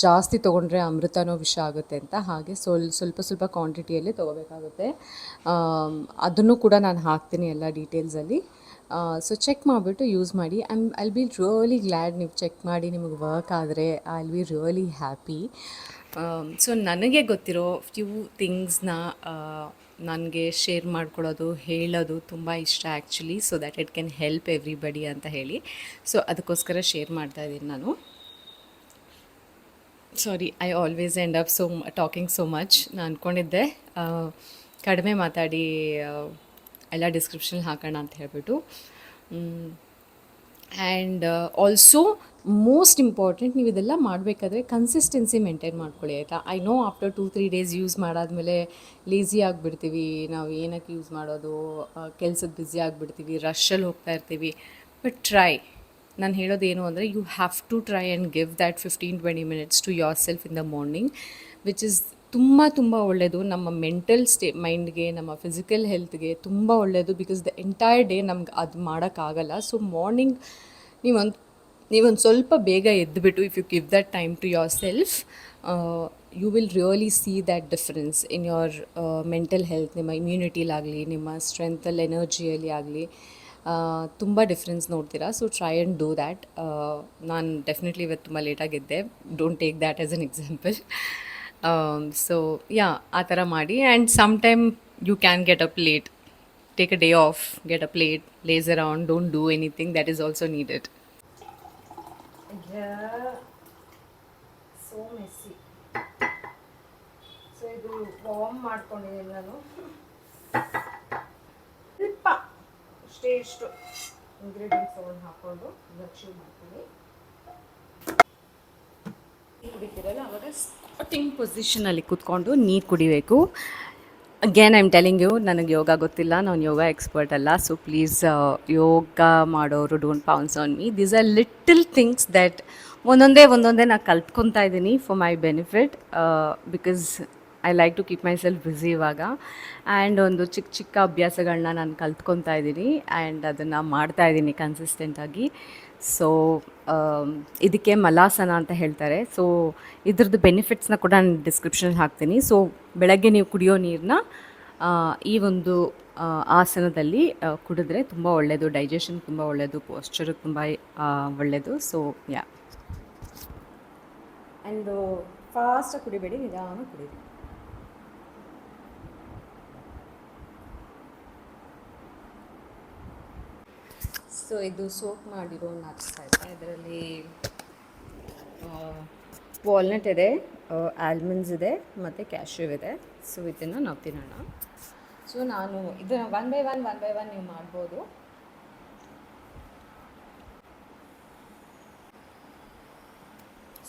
ಜಾಸ್ತಿ ತೊಗೊಂಡ್ರೆ ಅಮೃತನೋ ವಿಷ ಆಗುತ್ತೆ ಅಂತ. ಹಾಗೆ ಸ್ವಲ್ಪ ಕ್ವಾಂಟಿಟಿಯಲ್ಲಿ ತೊಗೋಬೇಕಾಗುತ್ತೆ. ಅದನ್ನು ಕೂಡ ನಾನು ಹಾಕ್ತೀನಿ ಎಲ್ಲ ಡೀಟೇಲ್ಸಲ್ಲಿ. ಸೊ ಚೆಕ್ ಮಾಡಿಬಿಟ್ಟು ಯೂಸ್ ಮಾಡಿ. ಐಲ್ ಬಿ ರಿಯಲಿ ಗ್ಲ್ಯಾಡ್ ನೀವು ಚೆಕ್ ಮಾಡಿ ನಿಮಗೆ ವರ್ಕ್ ಆದರೆ I'll be really happy. So ನನಗೆ ಗೊತ್ತಿರೋ ಫ್ಯೂ ಥಿಂಗ್ಸ್ನ ನನಗೆ ಶೇರ್ ಮಾಡ್ಕೊಳ್ಳೋದು, ಹೇಳೋದು ತುಂಬ ಇಷ್ಟ actually. So that it can help everybody ಅಂತ ಹೇಳಿ, ಸೊ ಅದಕ್ಕೋಸ್ಕರ ಶೇರ್ ಮಾಡ್ತಾಯಿದ್ದೀನಿ ನಾನು. Sorry, I always end up talking so much. ನಾನು ಅಂದ್ಕೊಂಡಿದ್ದೆ ಕಡಿಮೆ ಮಾತಾಡಿ ಎಲ್ಲ ಡಿಸ್ಕ್ರಿಪ್ಷನ್ ಹಾಕೋಣ ಅಂತ ಹೇಳ್ಬಿಟ್ಟು. ಆ್ಯಂಡ್ ಆಲ್ಸೋ ಮೋಸ್ಟ್ ಇಂಪಾರ್ಟೆಂಟ್, ನೀವು ಇದೆಲ್ಲ ಮಾಡಬೇಕಾದ್ರೆ ಕನ್ಸಿಸ್ಟೆನ್ಸಿ ಮೇಂಟೈನ್ ಮಾಡ್ಕೊಳ್ಳಿ, ಆಯಿತಾ. I know after 2-3 days use ಮಾಡಾದಮೇಲೆ ಲೇಝಿ ಆಗಿಬಿಡ್ತೀವಿ, ನಾವು ಏನಕ್ಕೆ ಯೂಸ್ ಮಾಡೋದು, ಕೆಲ್ಸಕ್ಕೆ ಬ್ಯುಸಿ ಆಗಿಬಿಡ್ತೀವಿ, ರಶಲ್ಲಿ ಹೋಗ್ತಾ ಇರ್ತೀವಿ. ಬಟ್ ಟ್ರೈ, ನಾನು ಹೇಳೋದೇನು ಅಂದರೆ you have to try and give that 15-20 minutes to yourself in the morning, which is ತುಂಬ ತುಂಬ ಒಳ್ಳೆಯದು ನಮ್ಮ ಮೆಂಟಲ್ ಮೈಂಡ್ಗೆ, ನಮ್ಮ ಫಿಸಿಕಲ್ ಹೆಲ್ತ್ಗೆ ತುಂಬ ಒಳ್ಳೆಯದು. ಬಿಕಾಸ್ ದ ಎಂಟೈರ್ ಡೇ ನಮ್ಗೆ ಅದು ಮಾಡೋಕ್ಕಾಗಲ್ಲ. ಸೊ ಮಾರ್ನಿಂಗ್ ನೀವೊಂದು ಸ್ವಲ್ಪ ಬೇಗ ಎದ್ದುಬಿಟ್ಟು, if you give that time to yourself, you will really see that difference in your mental health. ನಿಮ್ಮ ಇಮ್ಯುನಿಟಿಲಾಗಲಿ, ನಿಮ್ಮ ಸ್ಟ್ರೆಂತಲ್ಲಿ, ಎನರ್ಜಿಯಲ್ಲಿ ಆಗಲಿ ತುಂಬ ಡಿಫ್ರೆನ್ಸ್ ನೋಡ್ತೀರಾ. So try and do that. ನಾನು ಡೆಫಿನೆಟ್ಲಿ ಇವತ್ತು ತುಂಬ ಲೇಟಾಗಿದ್ದೆ, don't take that as an example. So yeah, ಆ ಥರ ಮಾಡಿ. And some time you can get up late, take a day off, get up late, laze around, don't do anything. That is also needed. Yeah, so messy. So ಇದು warm ಮಾಡ್ಕೊಂಡಿದ್ದೀನಿ ನಾನು ಸ್ವಲ್ಪ ಇಷ್ಟು ingredients ಒಂದು ಹಾಕ್ಕೊಂಡು ಲಕ್ಷಿ ಮಾಡ್ತೀನಿ. ಕುಡಿತೀರಲ್ಲ ಅವಾಗ ಸ್ಟಾರ್ಟಿಂಗ್ ಪೊಸಿಷನಲ್ಲಿ ಕೂತ್ಕೊಂಡು ನೀರು ಕುಡಿಬೇಕು. Again I am telling you, ನನಗೆ ಯೋಗ ಗೊತ್ತಿಲ್ಲ, ನಾನು ಯೋಗ ಎಕ್ಸ್ಪರ್ಟ್ ಅಲ್ಲ. ಸೊ ಪ್ಲೀಸ್, ಯೋಗ ಮಾಡೋರು don't pounce on me. These are little things that ಒಂದೊಂದೇ ನಾನು ಕಲ್ತ್ಕೊತಾ ಇದ್ದೀನಿ for my benefit, because I like to keep myself busy ಇವಾಗ. ಆ್ಯಂಡ್ ಒಂದು ಚಿಕ್ಕ ಚಿಕ್ಕ ಅಭ್ಯಾಸಗಳನ್ನ ನಾನು ಕಲ್ತ್ಕೊತಾ ಇದ್ದೀನಿ ಆ್ಯಂಡ್ ಅದನ್ನು ಮಾಡ್ತಾಯಿದ್ದೀನಿ ಕನ್ಸಿಸ್ಟೆಂಟಾಗಿ. ಸೊ ಇದಕ್ಕೆ ಮಲಾಸನ ಅಂತ ಹೇಳ್ತಾರೆ. ಸೊ ಇದ್ರದ್ದು ಬೆನಿಫಿಟ್ಸ್ನ ಕೂಡ ನಾನು ಡಿಸ್ಕ್ರಿಪ್ಷನ್ ಹಾಕ್ತೀನಿ. ಸೊ ಬೆಳಗ್ಗೆ ನೀವು ಕುಡಿಯೋ ನೀರನ್ನ ಈ ಒಂದು ಆಸನದಲ್ಲಿ ಕುಡಿದ್ರೆ ತುಂಬ ಒಳ್ಳೆಯದು, ಡೈಜೆಷನ್ ತುಂಬ ಒಳ್ಳೆಯದು, ಪೋಸ್ಚರ್ಗೆ ತುಂಬ ಒಳ್ಳೆಯದು. ಸೊ ಯಾ, ಆ್ಯಂಡ್ ಫಾಸ್ಟಾಗಿ ಕುಡಿಬೇಡಿ, ನಿಧಾನ ಕುಡೀರಿ. ಸೊ ಇದು ಸೋಪ್ ಮಾಡಿರೋ ನಾಚ್ತಾ ಇದೆ. ಇದರಲ್ಲಿ ವಾಲ್ನಟ್ ಇದೆ, ಆಲ್ಮಂಡ್ಸ್ ಇದೆ ಮತ್ತು ಕ್ಯಾಶ್ಯೂ ಇದೆ. ಸೊ ಇದನ್ನು ನಾವು ತಿನ್ನೋಣ. ಸೊ ನಾನು ಇದನ್ನು ಒನ್ ಬೈ ಒನ್ ನೀವು ಮಾಡ್ಬೋದು.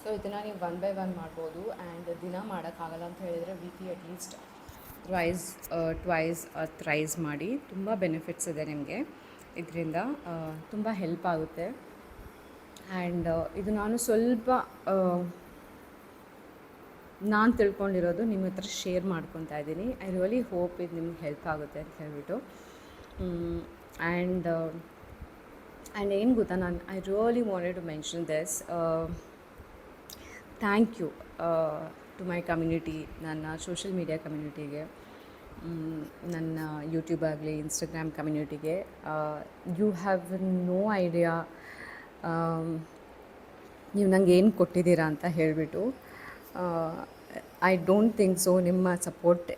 ಸೊ ಇದನ್ನು ನೀವು ಒನ್ ಬೈ ಒನ್ ಮಾಡ್ಬೋದು. ಆ್ಯಂಡ್ ದಿನ ಮಾಡೋಕ್ಕಾಗಲ್ಲ ಅಂತ ಹೇಳಿದರೆ ವೀಕ್ಲಿ ಅಟ್ಲೀಸ್ಟ್ ಟ್ವೈಸ್ ಥ್ರೈಸ್ ಮಾಡಿ. ತುಂಬ ಬೆನಿಫಿಟ್ಸ್ ಇದೆ ನಿಮಗೆ ಇದರಿಂದ, ತುಂಬ ಹೆಲ್ಪ್ ಆಗುತ್ತೆ. ಆ್ಯಂಡ್ ಇದು ನಾನು ಸ್ವಲ್ಪ ನಾನು ತಿಳ್ಕೊಂಡಿರೋದು ನಿಮ್ಮ ಹತ್ರ ಶೇರ್ ಮಾಡ್ಕೊತಾ ಇದ್ದೀನಿ. ಐ ರಿಯಲಿ ಹೋಪ್ ಇದು ನಿಮ್ಗೆ ಹೆಲ್ಪ್ ಆಗುತ್ತೆ ಅಂತ ಹೇಳ್ಬಿಟ್ಟು. ಆ್ಯಂಡ್ ಏನು ಗೊತ್ತಾ, ನಾನು I really wanted to mention this. Thank you to my community, ನನ್ನ ಸೋಷಿಯಲ್ ಮೀಡಿಯಾ ಕಮ್ಯುನಿಟಿಗೆ, ನನ್ನ ಯೂಟ್ಯೂಬ್ ಆಗಲಿ, ಇನ್ಸ್ಟಾಗ್ರಾಮ್ ಕಮ್ಯುನಿಟಿಗೆ. ಯು ಹ್ಯಾವ್ ನೋ ಐಡಿಯಾ ನೀವು ನಂಗೆ ಏನು ಕೊಟ್ಟಿದ್ದೀರಾ ಅಂತ ಹೇಳಿಬಿಟ್ಟು. ಐ ಡೋಂಟ್ ಥಿಂಕ್ ಸೊ ನಿಮ್ಮ ಸಪೋರ್ಟ್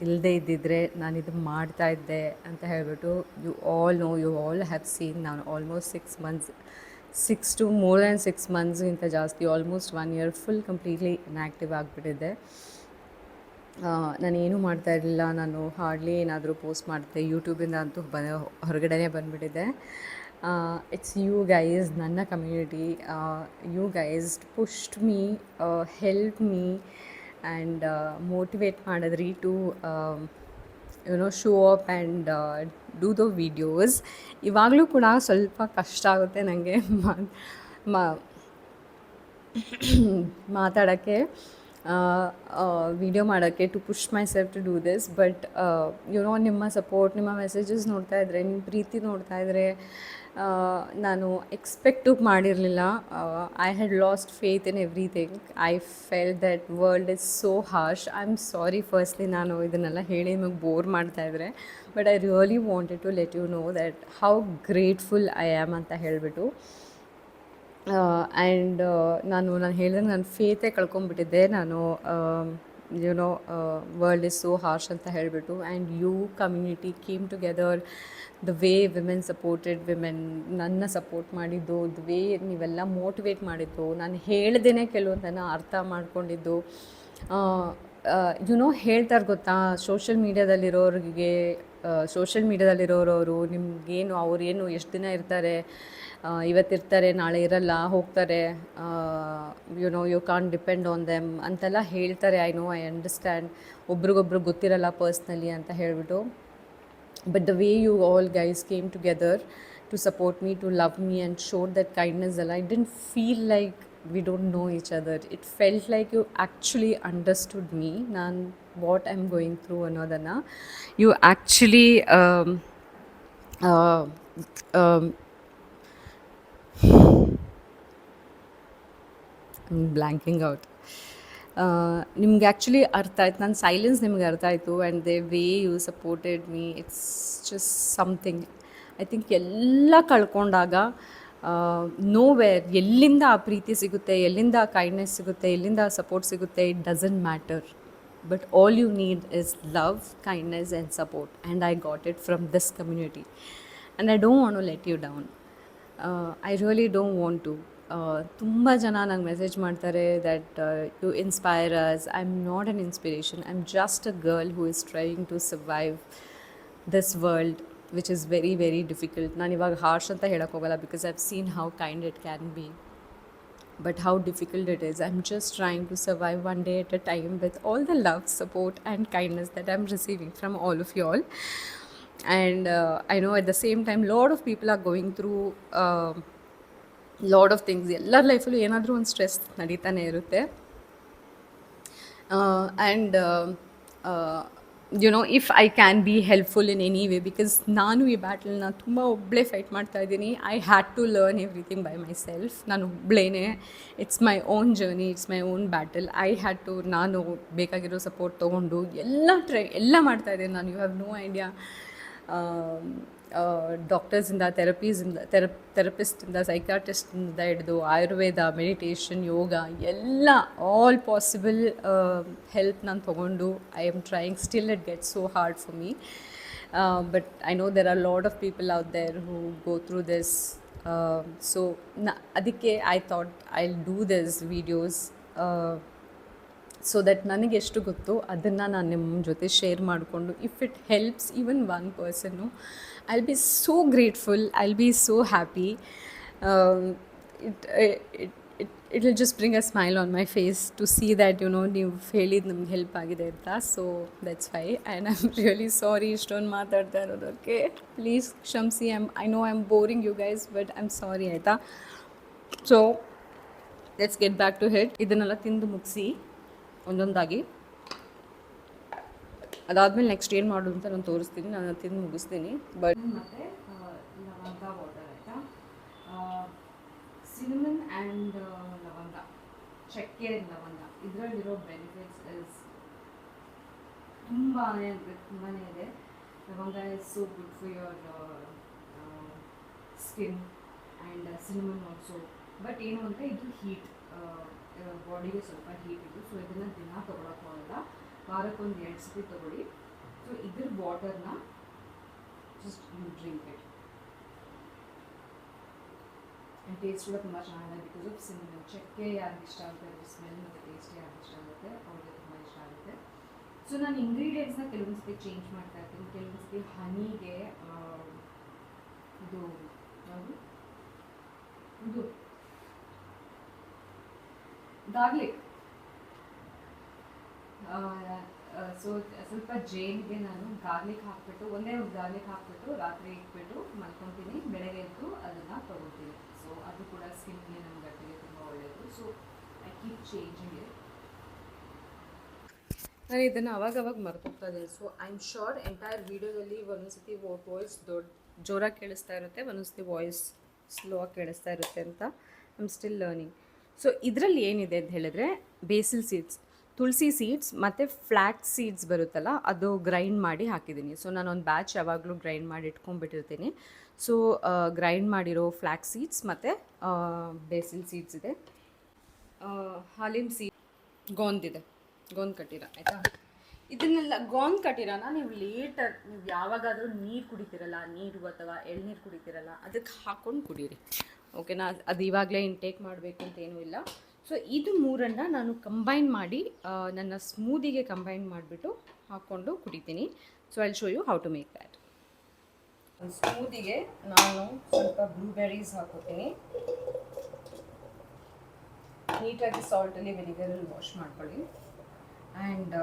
ಇಲ್ಲದೇ ಇದ್ದಿದ್ದರೆ ನಾನಿದು ಮಾಡ್ತಾಯಿದ್ದೆ ಅಂತ ಹೇಳಿಬಿಟ್ಟು. You all know, you all have seen, ನಾನು ಆಲ್ಮೋಸ್ಟ್ 6 to more than 6 monthsಗಿಂತ ಜಾಸ್ತಿ, almost 1 year full completely inactive ಆಗಿಬಿಟ್ಟಿದ್ದೆ. ನಾನೇನು ಮಾಡ್ತಾ ಇರಲಿಲ್ಲ, ನಾನು ಹಾರ್ಡ್ಲಿ ಏನಾದರೂ ಪೋಸ್ಟ್ ಮಾಡ್ತಿದ್ದೆ. ಯೂಟ್ಯೂಬಿಂದ ಅಂತೂ ಹೊರಗಡೆನೇ ಬಂದುಬಿಟ್ಟಿದ್ದೆ. ಇಟ್ಸ್ ಯು ಗೈಸ್, ನನ್ನ community, you guys pushed me, help me and motivate ಮಾಡಿದ್ರಿ to show up and do the videos. ಇವಾಗಲೂ ಕೂಡ ಸ್ವಲ್ಪ ಕಷ್ಟ ಆಗುತ್ತೆ ನನಗೆ ಮಾತಾಡೋಕ್ಕೆ, ವಿಡಿಯೋ ಮಾಡೋಕ್ಕೆ, to push myself to do this. But ನಿಮ್ಮ ಸಪೋರ್ಟ್, ನಿಮ್ಮ ಮೆಸೇಜಸ್ ನೋಡ್ತಾ ಇದ್ದರೆ, ನಿಮ್ಮ ಪ್ರೀತಿ ನೋಡ್ತಾ ಇದ್ದರೆ, ನಾನು ಎಕ್ಸ್ಪೆಕ್ಟು ಮಾಡಿರಲಿಲ್ಲ. I had lost faith in everything. I felt that world is so harsh. I am sorry firstly, ನಾನು ಇದನ್ನೆಲ್ಲ ಹೇಳಿ ನಿಮಗೆ ಬೋರ್ ಮಾಡ್ತಾಯಿದ್ರೆ. But I really wanted to let you know that how grateful I am ಅಂತ ಹೇಳಿಬಿಟ್ಟು. And ನಾನು ಹೇಳಿದ್ರೆ ನಾನು ಫೇತೇ ಕಳ್ಕೊಂಬಿಟ್ಟಿದ್ದೆ. ನಾನು ವರ್ಲ್ಡ್ ಇಸ್ ಸೋ ಹಾರ್ಶ್ ಅಂತ ಹೇಳಿಬಿಟ್ಟು. And you community came together, the way women supported women, ನನ್ನ ಸಪೋರ್ಟ್ ಮಾಡಿದ್ದು, ದ ವೇ ನೀವೆಲ್ಲ ಮೋಟಿವೇಟ್ ಮಾಡಿದ್ದು, ನಾನು ಹೇಳ್ದೇ ಕೆಲವೊಂದನ್ನು ಅರ್ಥ ಮಾಡ್ಕೊಂಡಿದ್ದು. ಹೇಳ್ತಾರೆ ಗೊತ್ತಾ, ಸೋಷಿಯಲ್ ಮೀಡ್ಯಾದಲ್ಲಿರೋರಿಗೆ ಸೋಷಿಯಲ್ ಮೀಡ್ಯಾದಲ್ಲಿರೋರವರು ನಿಮಗೇನು ಅವ್ರೇನು ಎಷ್ಟು ದಿನ ಇರ್ತಾರೆ, ಇವತ್ತಿರ್ತಾರೆ ನಾಳೆ ಇರಲ್ಲ ಹೋಗ್ತಾರೆ, you can't depend on them ಅಂತೆಲ್ಲ ಹೇಳ್ತಾರೆ. ಐ ಅಂಡರ್ಸ್ಟ್ಯಾಂಡ್, ಒಬ್ರಿಗೊಬ್ರು ಗೊತ್ತಿರಲ್ಲ ಪರ್ಸ್ನಲಿ ಅಂತ ಹೇಳಿಬಿಟ್ಟು. But the way you all guys came together to support me, to love me and showed that kindness, I didn't feel like we don't know each other. It felt like you actually understood me, nan what I'm going through annodana. You actually uh, um, I'm blanking out. ನಿಮ್ಗೆ actually ಅರ್ಥ ಆಯ್ತು, ನನ್ನ silence ನಿಮ್ಗೆ ಅರ್ಥ ಆಯಿತು. And the way you supported me, it's just something. I think ಎಲ್ಲ ಕಳ್ಕೊಂಡಾಗ nowhere ಎಲ್ಲಿಂದ ಆ ಪ್ರೀತಿ ಸಿಗುತ್ತೆ, ಎಲ್ಲಿಂದ ಆ ಕೈಂಡ್ನೆಸ್ ಸಿಗುತ್ತೆ, ಎಲ್ಲಿಂದ ಆ ಸಪೋರ್ಟ್ ಸಿಗುತ್ತೆ, it doesn't matter. But all you need is love, kindness and support. And I got it from this community. And I don't want to let you down. I really don't want to. ತುಂಬ ಜನ ನಂಗೆ message ಮಾಡ್ತಾರೆ that you inspire us. I am not an inspiration, I am just a girl who is trying to survive this world which is very very difficult. ನಾನು ಇವಾಗ harsh ಅಂತ ಹೇಳೋಕ್ಕೆ ಹೋಗಲ್ಲ, because I have seen how kind it can be, but how difficult it is. I'm just trying to survive one day at a time with all the love, support and kindness that I'm receiving from all of you all. And I know at the same time lot of people are going through lot of things. ಎಲ್ಲರ ಲೈಫಲ್ಲೂ ಏನಾದರೂ ಒಂದು stress ನಡೀತಾನೆ ಇರುತ್ತೆ. And if I can be helpful in any way, because ನಾನು ಈ ಬ್ಯಾಟಲ್ನ ತುಂಬ ಒಬ್ಬಳೇ ಫೈಟ್ ಮಾಡ್ತಾ ಇದ್ದೀನಿ. I had to learn everything by myself. ನಾನು ಒಬ್ಬಳೇ, it's my own journey, it's my own battle. I had to, ನಾನು ಬೇಕಾಗಿರೋ ಸಪೋರ್ಟ್ ತೊಗೊಂಡು ಎಲ್ಲ ಮಾಡ್ತಾಯಿದ್ದೀನಿ ನಾನು. You have no idea. ಡಾಕ್ಟರ್ಸಿಂದ, ಥೆರಪಿಸ್ಟಿಂದ, ಸೈಕಾಟ್ರಿಸ್ಟಿಂದ ಹಿಡಿದು ಆಯುರ್ವೇದ, ಮೆಡಿಟೇಷನ್, ಯೋಗ, ಎಲ್ಲ ಆಲ್ ಪಾಸಿಬಲ್ ಹೆಲ್ಪ್ ನಾನು ತೊಗೊಂಡು I am trying. Still it gets so hard for me, but I know there are lot of people out there who go through this. So ಅದಕ್ಕೆ I thought I will do this videos so that ನನಗೆ ಎಷ್ಟು ಗೊತ್ತೋ ಅದನ್ನು ನಾನು ನಿಮ್ಮ ಜೊತೆ share ಮಾಡಿಕೊಂಡು, if it helps even one person, I will be so grateful, I will be so happy. It will just bring a smile on my face to see that ನೀವು ಹೇಳಿದ್ದು ನಮ್ಗೆ ಹೆಲ್ಪ್ ಆಗಿದೆ ಅಂತ. So that's why. And I am really sorry ಇಷ್ಟೊಂದು ಮಾತಾಡ್ತಾ ಇರೋದಕ್ಕೆ. Please ಕ್ಷಮಿಸಿ. I know I am boring you guys, but I am sorry, ಆಯಿತಾ? So let's get back to it. ಇದನ್ನೆಲ್ಲ ತಿಂದು ಮುಗಿಸಿ ಒಂದೊಂದಾಗಿ, ಅದಾದಮೇಲೆ ನೆಕ್ಸ್ಟ್ ಏನು ಮಾಡೋದು ಅಂತ ನಾನು ತೋರಿಸ್ತೀನಿ. ನಾನು ತಿಂದು ಮುಗಿಸ್ತೀನಿ. ಬಟ್ ಮತ್ತು ಲವಂಗ ವಾಟರ್, ಆಯಿತಾ? ಸಿನಮನ್ ಆ್ಯಂಡ್ ಲವಂಗ, ಚಕ್ಕೆ ಲವಂಗ, ಇದರಲ್ಲಿರೋ ಬೆನಿಫಿಟ್ಸ್ ಇಸ್ ತುಂಬಾ ಇದೆ. ಲವಂಗ is so good for your skin and cinnamon also. But ಏನು ಅಂದರೆ ಇದು ಹೀಟ್, ಬಾಡಿಗೆ ಸ್ವಲ್ಪ ಹೀಟ್ ಇದು. ಸೊ ಇದನ್ನು ದಿನ ತೊಗೊಳಕ್ಕಾಗಲ್ಲ, ವಾರಕ್ಕೊಂದು 2 ಸತಿ ತೊಗೊಳ್ಳಿ. ಸೊ ಇದ್ರ ವಾಟರ್ನ just you drink it. And taste ಕೂಡ ತುಂಬ ಚೆನ್ನಾಗಿದೆ ಬಿಕಾಸ್ ಆಫ್ ಸಿನಮನ್. ಚಕ್ಕೆ ಯಾರಿಗೆ ಇಷ್ಟ ಆಗುತ್ತೆ, ಅದ್ರ ಸ್ಮೆಲ್ ಮತ್ತು ಟೇಸ್ಟ್ ಯಾರಿಗೆ ಇಷ್ಟ ಆಗುತ್ತೆ ಅವ್ರಿಗೆ ತುಂಬ ಇಷ್ಟ ಆಗುತ್ತೆ. ಸೊ ನಾನು ಇಂಗ್ರೀಡಿಯೆಂಟ್ಸ್ನ ಕೆಲವೊಂದು ಸತಿ ಚೇಂಜ್ ಮಾಡ್ತಾ ಇರ್ತೀನಿ. ಕೆಲವೊಂದು ಸತಿ ಹನಿಗೆ ಇದು ಯಾವುದು, ಇದು ಗಾರ್ಲಿಕ್. ಸೊ ಸ್ವಲ್ಪ ಜೇನಿಗೆ ನಾನು ಗಾರ್ಲಿಕ್ ಹಾಕ್ಬಿಟ್ಟು, ಒಂದೇ ಒಂದು ಗಾರ್ಲಿಕ್ ಹಾಕ್ಬಿಟ್ಟು ರಾತ್ರಿ ಇಟ್ಬಿಟ್ಟು ಮಲ್ಕೊತೀನಿ. ಬೆಳಗ್ಗೆ ಎದ್ದು ಅದನ್ನು ತೊಗೊಳ್ತೀನಿ. ಸೊ ಅದು ಕೂಡ ಸ್ಕಿನ್ಗೆ, ನಮ್ಮ ಗಟ್ಟಿಗೆ ತುಂಬ ಒಳ್ಳೆಯದು. So I keep changing it. ನಾನು ಇದನ್ನು ಅವಾಗವಾಗ ಮರ್ತೋಗ್ತಾ ಇದ್ದೀನಿ. So I am sure entire ವೀಡಿಯೋದಲ್ಲಿ ಒಂದೊಂದ್ಸತಿ ವಾಯ್ಸ್ ಜೋರಾಗಿ ಕೇಳಿಸ್ತಾ ಇರುತ್ತೆ, ಒಂದೊಂದ್ಸತಿ ವಾಯ್ಸ್ ಸ್ಲೋ ಆಗಿ ಕೇಳಿಸ್ತಾ ಇರುತ್ತೆ ಅಂತ. I am still learning. So ಇದರಲ್ಲಿ ಏನಿದೆ ಅಂತ ಹೇಳಿದ್ರೆ, ಬೇಸಿಲ್ ಸೀಡ್ಸ್, ತುಳಸಿ ಸೀಡ್ಸ್ ಮತ್ತು ಫ್ಲ್ಯಾಕ್ಸ್ ಸೀಡ್ಸ್ ಬರುತ್ತಲ್ಲ, ಅದು ಗ್ರೈಂಡ್ ಮಾಡಿ ಹಾಕಿದ್ದೀನಿ. ಸೊ ನಾನೊಂದು ಬ್ಯಾಚ್ ಯಾವಾಗಲೂ ಗ್ರೈಂಡ್ ಮಾಡಿ ಇಟ್ಕೊಂಡ್ಬಿಟ್ಟಿರ್ತೀನಿ. ಸೊ ಗ್ರೈಂಡ್ ಮಾಡಿರೋ ಫ್ಲ್ಯಾಕ್ಸ್ ಸೀಡ್ಸ್ ಮತ್ತು ಬೇಸಿಲ್ ಸೀಡ್ಸ್ ಇದೆ. ಹಾಲಿನ ಸೀಡ್, ಗೋಂದಿದೆ, ಗೋಂದ್ ಕಟ್ಟಿರ, ಆಯಿತಾ? ಇದನ್ನೆಲ್ಲ ಗೋಂದ್ ಕಟ್ಟಿರೋನ ನೀವು ನೀವು ಯಾವಾಗಾದರೂ ನೀರು ಕುಡಿತೀರಲ್ಲ, ನೀರು ಅಥವಾ ಎಳ್ನೀರು ಕುಡಿತೀರಲ್ಲ, ಅದಕ್ಕೆ ಹಾಕ್ಕೊಂಡು ಕುಡೀರಿ, ಓಕೆನಾ? ಅದು ಇವಾಗಲೇ ಇಂಟೇಕ್ ಮಾಡಬೇಕು ಅಂತ ಏನೂ ಇಲ್ಲ. ಸೊ ಇದು ಮೂರನ್ನು ನಾನು ಕಂಬೈನ್ ಮಾಡಿ ನನ್ನ ಸ್ಮೂದಿಗೆ ಕಂಬೈನ್ ಮಾಡಿಬಿಟ್ಟು ಹಾಕ್ಕೊಂಡು ಕುಡಿತೀನಿ. So I'll show you how to make that. ಸ್ಮೂದಿಗೆ ನಾನು ಸ್ವಲ್ಪ ಬ್ಲೂಬೆರೀಸ್ ಹಾಕೋತೀನಿ. ನೀಟಾಗಿ ಸಾಲ್ಟಲ್ಲಿ ವಿನಿಗರಲ್ಲಿ ವಾಶ್ ಮಾಡ್ಕೊಳ್ಳಿ. ಆ್ಯಂಡ್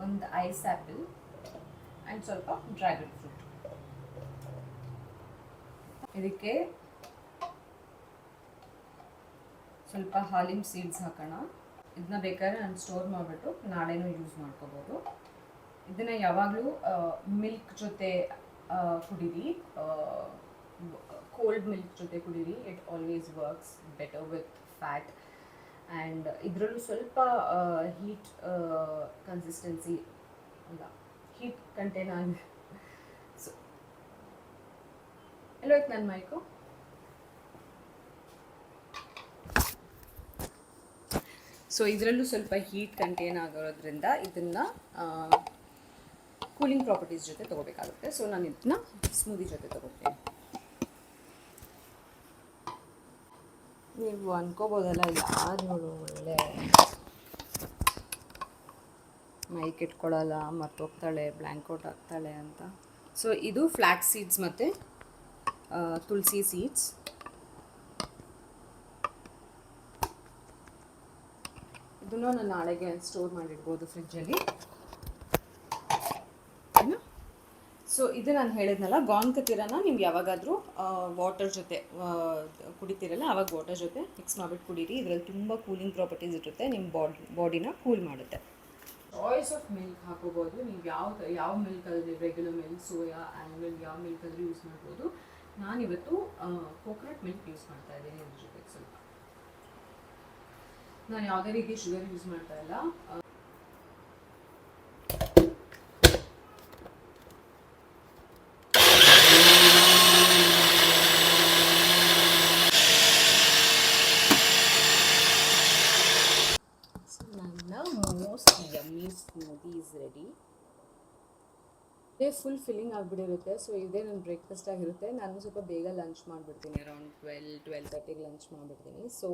ಒಂದು ಐಸ್ ಆ್ಯಪಲ್ ಆ್ಯಂಡ್ ಸ್ವಲ್ಪ ಡ್ರ್ಯಾಗನ್ ಫ್ರೂಟ್. ಇದಕ್ಕೆ ಸ್ವಲ್ಪ ಹಾಲಿನ ಸೀಡ್ಸ್ ಹಾಕೋಣ. ಇದನ್ನ ಬೇಕಾದ್ರೆ ನಾನು ಸ್ಟೋರ್ ಮಾಡಿಬಿಟ್ಟು ನಾಳೆನೂ ಯೂಸ್ ಮಾಡ್ಕೋಬೋದು. ಇದನ್ನು ಯಾವಾಗಲೂ ಮಿಲ್ಕ್ ಜೊತೆ ಕುಡೀರಿ, ಕೋಲ್ಡ್ ಮಿಲ್ಕ್ ಜೊತೆ ಕುಡೀರಿ. It always works better with fat. And ಇದರಲ್ಲೂ ಸ್ವಲ್ಪ ಹೀಟ್ ಕನ್ಸಿಸ್ಟೆನ್ಸಿ ಅಲ್ಲ, ಹೀಟ್ ಕಂಟೇನ್ ಆಗಿ. ಸೊ ಎಲ್ಲೋಯ್ತು ನನ್ನ ಮೈಕು. ಸೊ ಇದರಲ್ಲೂ ಸ್ವಲ್ಪ ಹೀಟ್ ಕಂಟೇನ್ ಆಗೋದ್ರಿಂದ ಇದನ್ನು ಕೂಲಿಂಗ್ ಪ್ರಾಪರ್ಟೀಸ್ ಜೊತೆ ತೊಗೋಬೇಕಾಗುತ್ತೆ. ಸೊ ನಾನು ಇದನ್ನ ಸ್ಮೂದಿ ಜೊತೆ ತೊಗೋತೀನಿ. ನೀವು ಅನ್ಕೋಬೋದಲ್ಲ, ಯಾರು ಒಳ್ಳೆ ಮೈಕ್ ಇಟ್ಕೊಳ್ಳಲ್ಲ, ಮರ್ತೋಗ್ತಾಳೆ, ಬ್ಲ್ಯಾಂಕೋಟ್ ಆಗ್ತಾಳೆ ಅಂತ. ಸೊ ಇದು ಫ್ಲ್ಯಾಕ್ಸ್ ಸೀಡ್ಸ್ ಮತ್ತು ತುಳಸಿ ಸೀಡ್ಸ್. ಇದನ್ನು ನಾನು ನಾಳೆಗೆ ಸ್ಟೋರ್ ಮಾಡಿಡ್ಬೋದು ಫ್ರಿಜ್ಜಲ್ಲಿ. ಸೊ ಇದು ನಾನು ಹೇಳಿದ್ನಲ್ಲ, ಗಾನ್ಕತಿರನ ನೀವು ಯಾವಾಗಾದರೂ ವಾಟರ್ ಜೊತೆ ಕುಡಿತೀರಲ್ಲ, ಆವಾಗ ವಾಟರ್ ಜೊತೆ ಮಿಕ್ಸ್ ಮಾಡಿಬಿಟ್ಟು ಕುಡೀರಿ. ಇದರಲ್ಲಿ ತುಂಬ ಕೂಲಿಂಗ್ ಪ್ರಾಪರ್ಟೀಸ್ ಇರುತ್ತೆ, ನಿಮ್ಮ ಬಾಡಿನ ಕೂಲ್ ಮಾಡುತ್ತೆ. ಚಾಯ್ಸ್ ಆಫ್ ಮಿಲ್ಕ್ ಹಾಕೋಬೋದು. ನೀವು ಯಾವ ಮಿಲ್ಕಲ್ಲಿ, ರೆಗ್ಯುಲರ್ ಮಿಲ್ಕ್, ಸೋಯಾ, ಆ್ಯನಿಮಲ್, ಯಾವ ಮಿಲ್ಕಾದರೂ ಯೂಸ್ ಮಾಡ್ಬೋದು. ನಾನಿವತ್ತು ಕೋಕೋನಟ್ ಮಿಲ್ಕ್ ಯೂಸ್ ಮಾಡ್ತಾ ಇದ್ದೀನಿ. ಅದ್ರ ಜೊತೆಗೆ ಸ್ವಲ್ಪ ನಾನು ಯಾವುದೇ ರೀತಿ ಶುಗರ್ ಯೂಸ್ ಮಾಡ್ತಾ ಇಲ್ಲ. Yummy smoothie is ready. ಇದೇ ಫುಲ್ ಫಿಲ್ಲಿಂಗ್ ಆಗಿಬಿಟ್ಟಿರುತ್ತೆ. ಸೊ ಇದೇ ನನ್ನ ಬ್ರೇಕ್ಫಾಸ್ಟ್ ಆಗಿರುತ್ತೆ. ನಾನು ಸ್ವಲ್ಪ ಬೇಗ ಲಂಚ್ ಮಾಡಿಬಿಡ್ತೀನಿ, ಅರೌಂಡ್ 12-12:30ಗೆ ಲಂಚ್ ಮಾಡಿಬಿಡ್ತೀನಿ. ಸೊ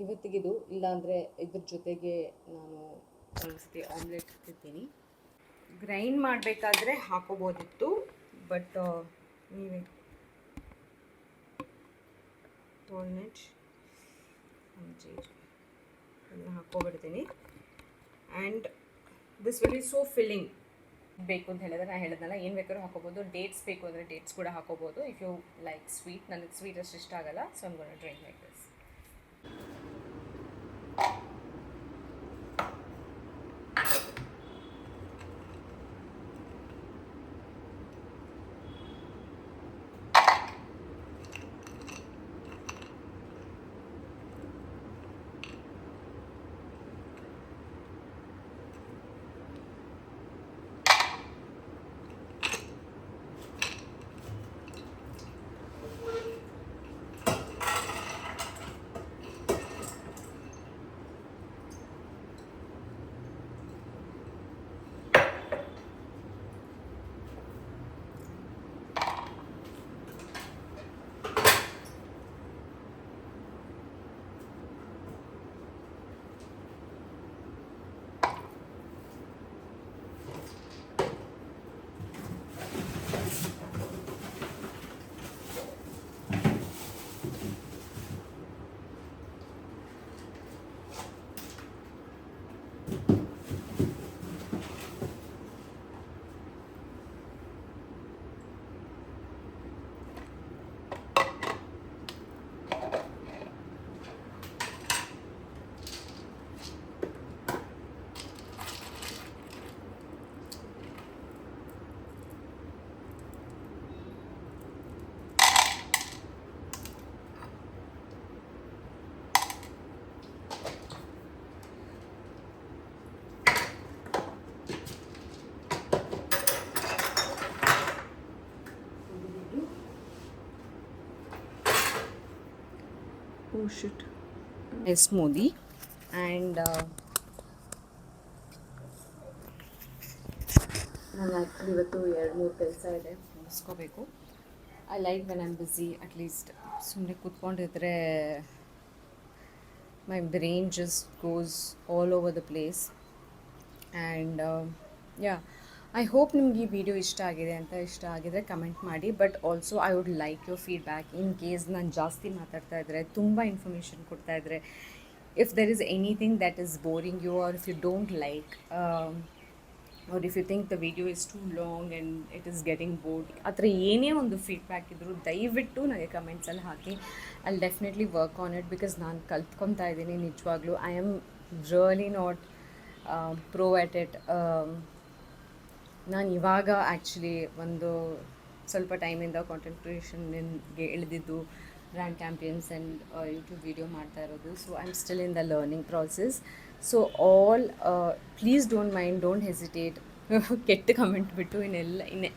ಇವತ್ತಿಗಿದು, ಇಲ್ಲಾಂದರೆ ಇದ್ರ ಜೊತೆಗೆ ನಾನು ಒಂದ್ಸತಿ ಆಮ್ಲೆಟ್ ಹಾಕಿರ್ತೀನಿ. ಗ್ರೈಂಡ್ ಮಾಡಬೇಕಾದ್ರೆ ಹಾಕೋಬೋದಿತ್ತು, ಬಟ್ ನೀವೇ ವಾಲ್ನಟ್ ಅದನ್ನು ಹಾಕ್ಕೊಬಿಡ್ತೀನಿ. And this will be so filling. ಬೇಕು ಅಂತ ಹೇಳಿದ್ರೆ ನಾನು ಹೇಳಿದ್ನಲ್ಲ, ಏನು ಬೇಕಾದ್ರೂ ಹಾಕೋಬೋದು. ಡೇಟ್ಸ್ ಬೇಕು ಅಂದರೆ ಡೇಟ್ಸ್ ಕೂಡ ಹಾಕೋಬೋದು. If you like sweet. ನನಗೆ ಸ್ವೀಟ್ ಅಷ್ಟು ಇಷ್ಟ ಆಗಲ್ಲ. So I am gonna drink like this. Oh shit. A smoothie. And ನಾನು ಆ್ಯಕ್ಚುಲಿ ಇವತ್ತು 2-3 ಕೆಲಸ ಇದೆ, ಮುಗಿಸ್ಕೋಬೇಕು. I like when I am busy. At least ಸುಮ್ಮನೆ ಕೂತ್ಕೊಂಡಿದ್ರೆ my brain just goes all over the place. And yeah, I hope ನಿಮ್ಗೆ ಈ video ಇಷ್ಟ ಆಗಿದೆ ಅಂತ. ಇಷ್ಟ ಆಗಿದರೆ ಕಮೆಂಟ್ ಮಾಡಿ. But also I would like your feedback. In case ನಾನು ಜಾಸ್ತಿ ಮಾತಾಡ್ತಾ ಇದ್ದರೆ, ತುಂಬ ಇನ್ಫಾರ್ಮೇಷನ್ ಕೊಡ್ತಾ ಇದ್ದರೆ, if there is anything that is boring you, or if you don't like, or if you think the video is too long and it is getting bored, ಆ ಥರ ಏನೇ ಒಂದು ಫೀಡ್ಬ್ಯಾಕ್ ಇದ್ದರೂ ದಯವಿಟ್ಟು ನನಗೆ ಕಮೆಂಟ್ಸಲ್ಲಿ ಹಾಕಿ. I will definitely work on it, because ನಾನು ಕಲ್ತ್ಕೊತಾ ಇದ್ದೀನಿ ನಿಜವಾಗ್ಲೂ. I am really not pro at it. ನಾನು ಇವಾಗ ಆ್ಯಕ್ಚುಲಿ ಒಂದು ಸ್ವಲ್ಪ ಟೈಮಿಂದ ಕಾಂಟೆಂಟ್ ಕ್ರಿಯೇಷನ್ಗೆ ಇಳಿದಿದ್ದು, brand campaigns and YouTube video ಮಾಡ್ತಾ ಇರೋದು. So I am still in the learning process. So all please don't mind, don't hesitate. ಕೆಟ್ಟ ಕಮೆಂಟ್ ಬಿಟ್ಟು in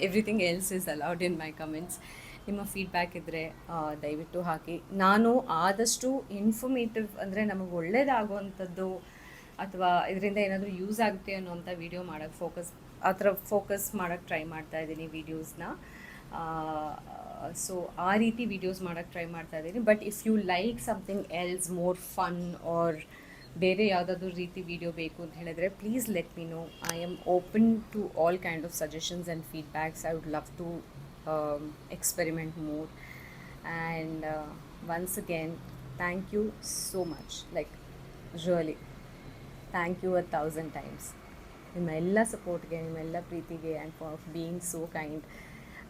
everything else is allowed in my comments. ನಿಮ್ಮ ಫೀಡ್ಬ್ಯಾಕ್ ಇದ್ದರೆ ದಯವಿಟ್ಟು ಹಾಕಿ. ನಾನು ಆದಷ್ಟು ಇನ್ಫಾರ್ಮೇಟಿವ್, ಅಂದರೆ ನಮಗೆ ಒಳ್ಳೆಯದಾಗುವಂಥದ್ದು ಅಥವಾ ಇದರಿಂದ ಏನಾದರೂ ಯೂಸ್ ಆಗುತ್ತೆ ಅನ್ನೋಂಥ ವೀಡಿಯೋ ಮಾಡೋಕ್ಕೆ ಆ ಥರ ಫೋಕಸ್ ಮಾಡೋಕ್ಕೆ ಟ್ರೈ ಮಾಡ್ತಾಯಿದ್ದೀನಿ ವೀಡಿಯೋಸ್ನ. ಸೊ ಆ ರೀತಿ ವೀಡಿಯೋಸ್ ಮಾಡೋಕ್ಕೆ ಟ್ರೈ ಮಾಡ್ತಾಯಿದ್ದೀನಿ. But if you like something else more fun, or ಬೇರೆ ಯಾವುದಾದ್ರೂ ರೀತಿ ವೀಡಿಯೋ ಬೇಕು ಅಂತ ಹೇಳಿದ್ರೆ, please let me know. I am open to all kind of suggestions and feedbacks. I would love to experiment more. And once again, thank you so much. Like, really, thank you 1,000 times. ನಿಮ್ಮ ಎಲ್ಲ ಸಪೋರ್ಟ್ಗೆ, ನಿಮ್ಮ ಎಲ್ಲ ಪ್ರೀತಿಗೆ, and for being so kind.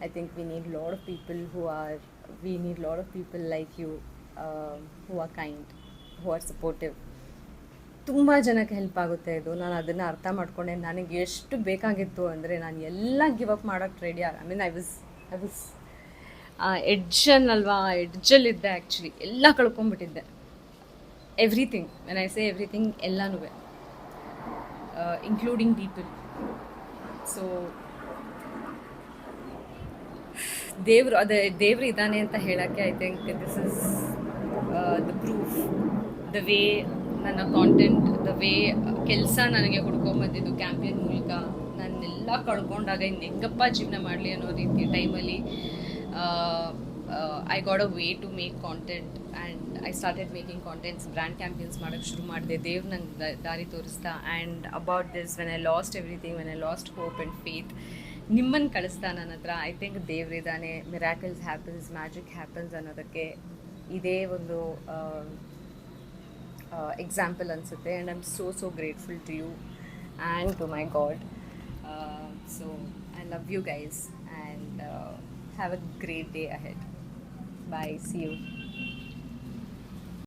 I think we need lot of people like you, who are kind, who are supportive. ತುಂಬ ಜನಕ್ಕೆ help ಆಗುತ್ತೆ ಇದು. ನಾನು ಅದನ್ನು ಅರ್ಥ ಮಾಡ್ಕೊಂಡೆ. ನನಗೆ ಎಷ್ಟು ಬೇಕಾಗಿತ್ತು ಅಂದರೆ, ನಾನು ಎಲ್ಲ ಗಿವ್ ಅಪ್ ಮಾಡೋಕ್ಕೆ ready. I mean I was ಎಡ್ಜಲ್ಲಿದ್ದೆ ಆ್ಯಕ್ಚುಲಿ. ಎಲ್ಲ ಕಳ್ಕೊಂಬಿಟ್ಟಿದ್ದೆ. Everything, when I say everything, ಎಲ್ಲನೂ, ಇನ್ಕ್ಲೂಡಿಂಗ್ ಪೀಪಲ್. ಸೊ ದೇವರು ಇದ್ದಾನೆ ಅಂತ ಹೇಳೋಕ್ಕೆ, I think this is the proof. The way ನನ್ನ ಕಾಂಟೆಂಟ್, ದ ವೇ ಕೆಲಸ ನನಗೆ ಹುಡ್ಕೊಂಬಂದಿದ್ದು ಕ್ಯಾಂಪಿಯನ್ ಮೂಲಕ, ನಾನೆಲ್ಲ ಕಳ್ಕೊಂಡಾಗ ಇನ್ನು ಹೆಂಗಪ್ಪ ಜೀವನ ಮಾಡಲಿ ಅನ್ನೋ ರೀತಿ ಟೈಮಲ್ಲಿ I got a way to make content. And I started making contents. Brand campaigns ಮಾಡೋಕ್ಕೆ ಶುರು ಮಾಡಿದೆ. ದೇವ್ರು ನಂಗೆ ದಾರಿ ತೋರಿಸ್ತಾ. And about this, when I lost everything, when I lost hope and faith, ನಿಮ್ಮನ್ನು ಕಳಿಸ್ತಾ ನನ್ನ ಹತ್ರ. ಐ ಥಿಂಕ್ ದೇವರಿದ್ದಾನೆ. ಮಿರಾಕಲ್ಸ್ ಹ್ಯಾಪನ್ಸ್, ಮ್ಯಾಜಿಕ್ ಹ್ಯಾಪನ್ಸ್ ಅನ್ನೋದಕ್ಕೆ ಇದೇ ಒಂದು ಎಕ್ಸಾಂಪಲ್ ಅನಿಸುತ್ತೆ. And I am so grateful to you and to my god. So I love you guys, and have a great day ahead. Bye. See you.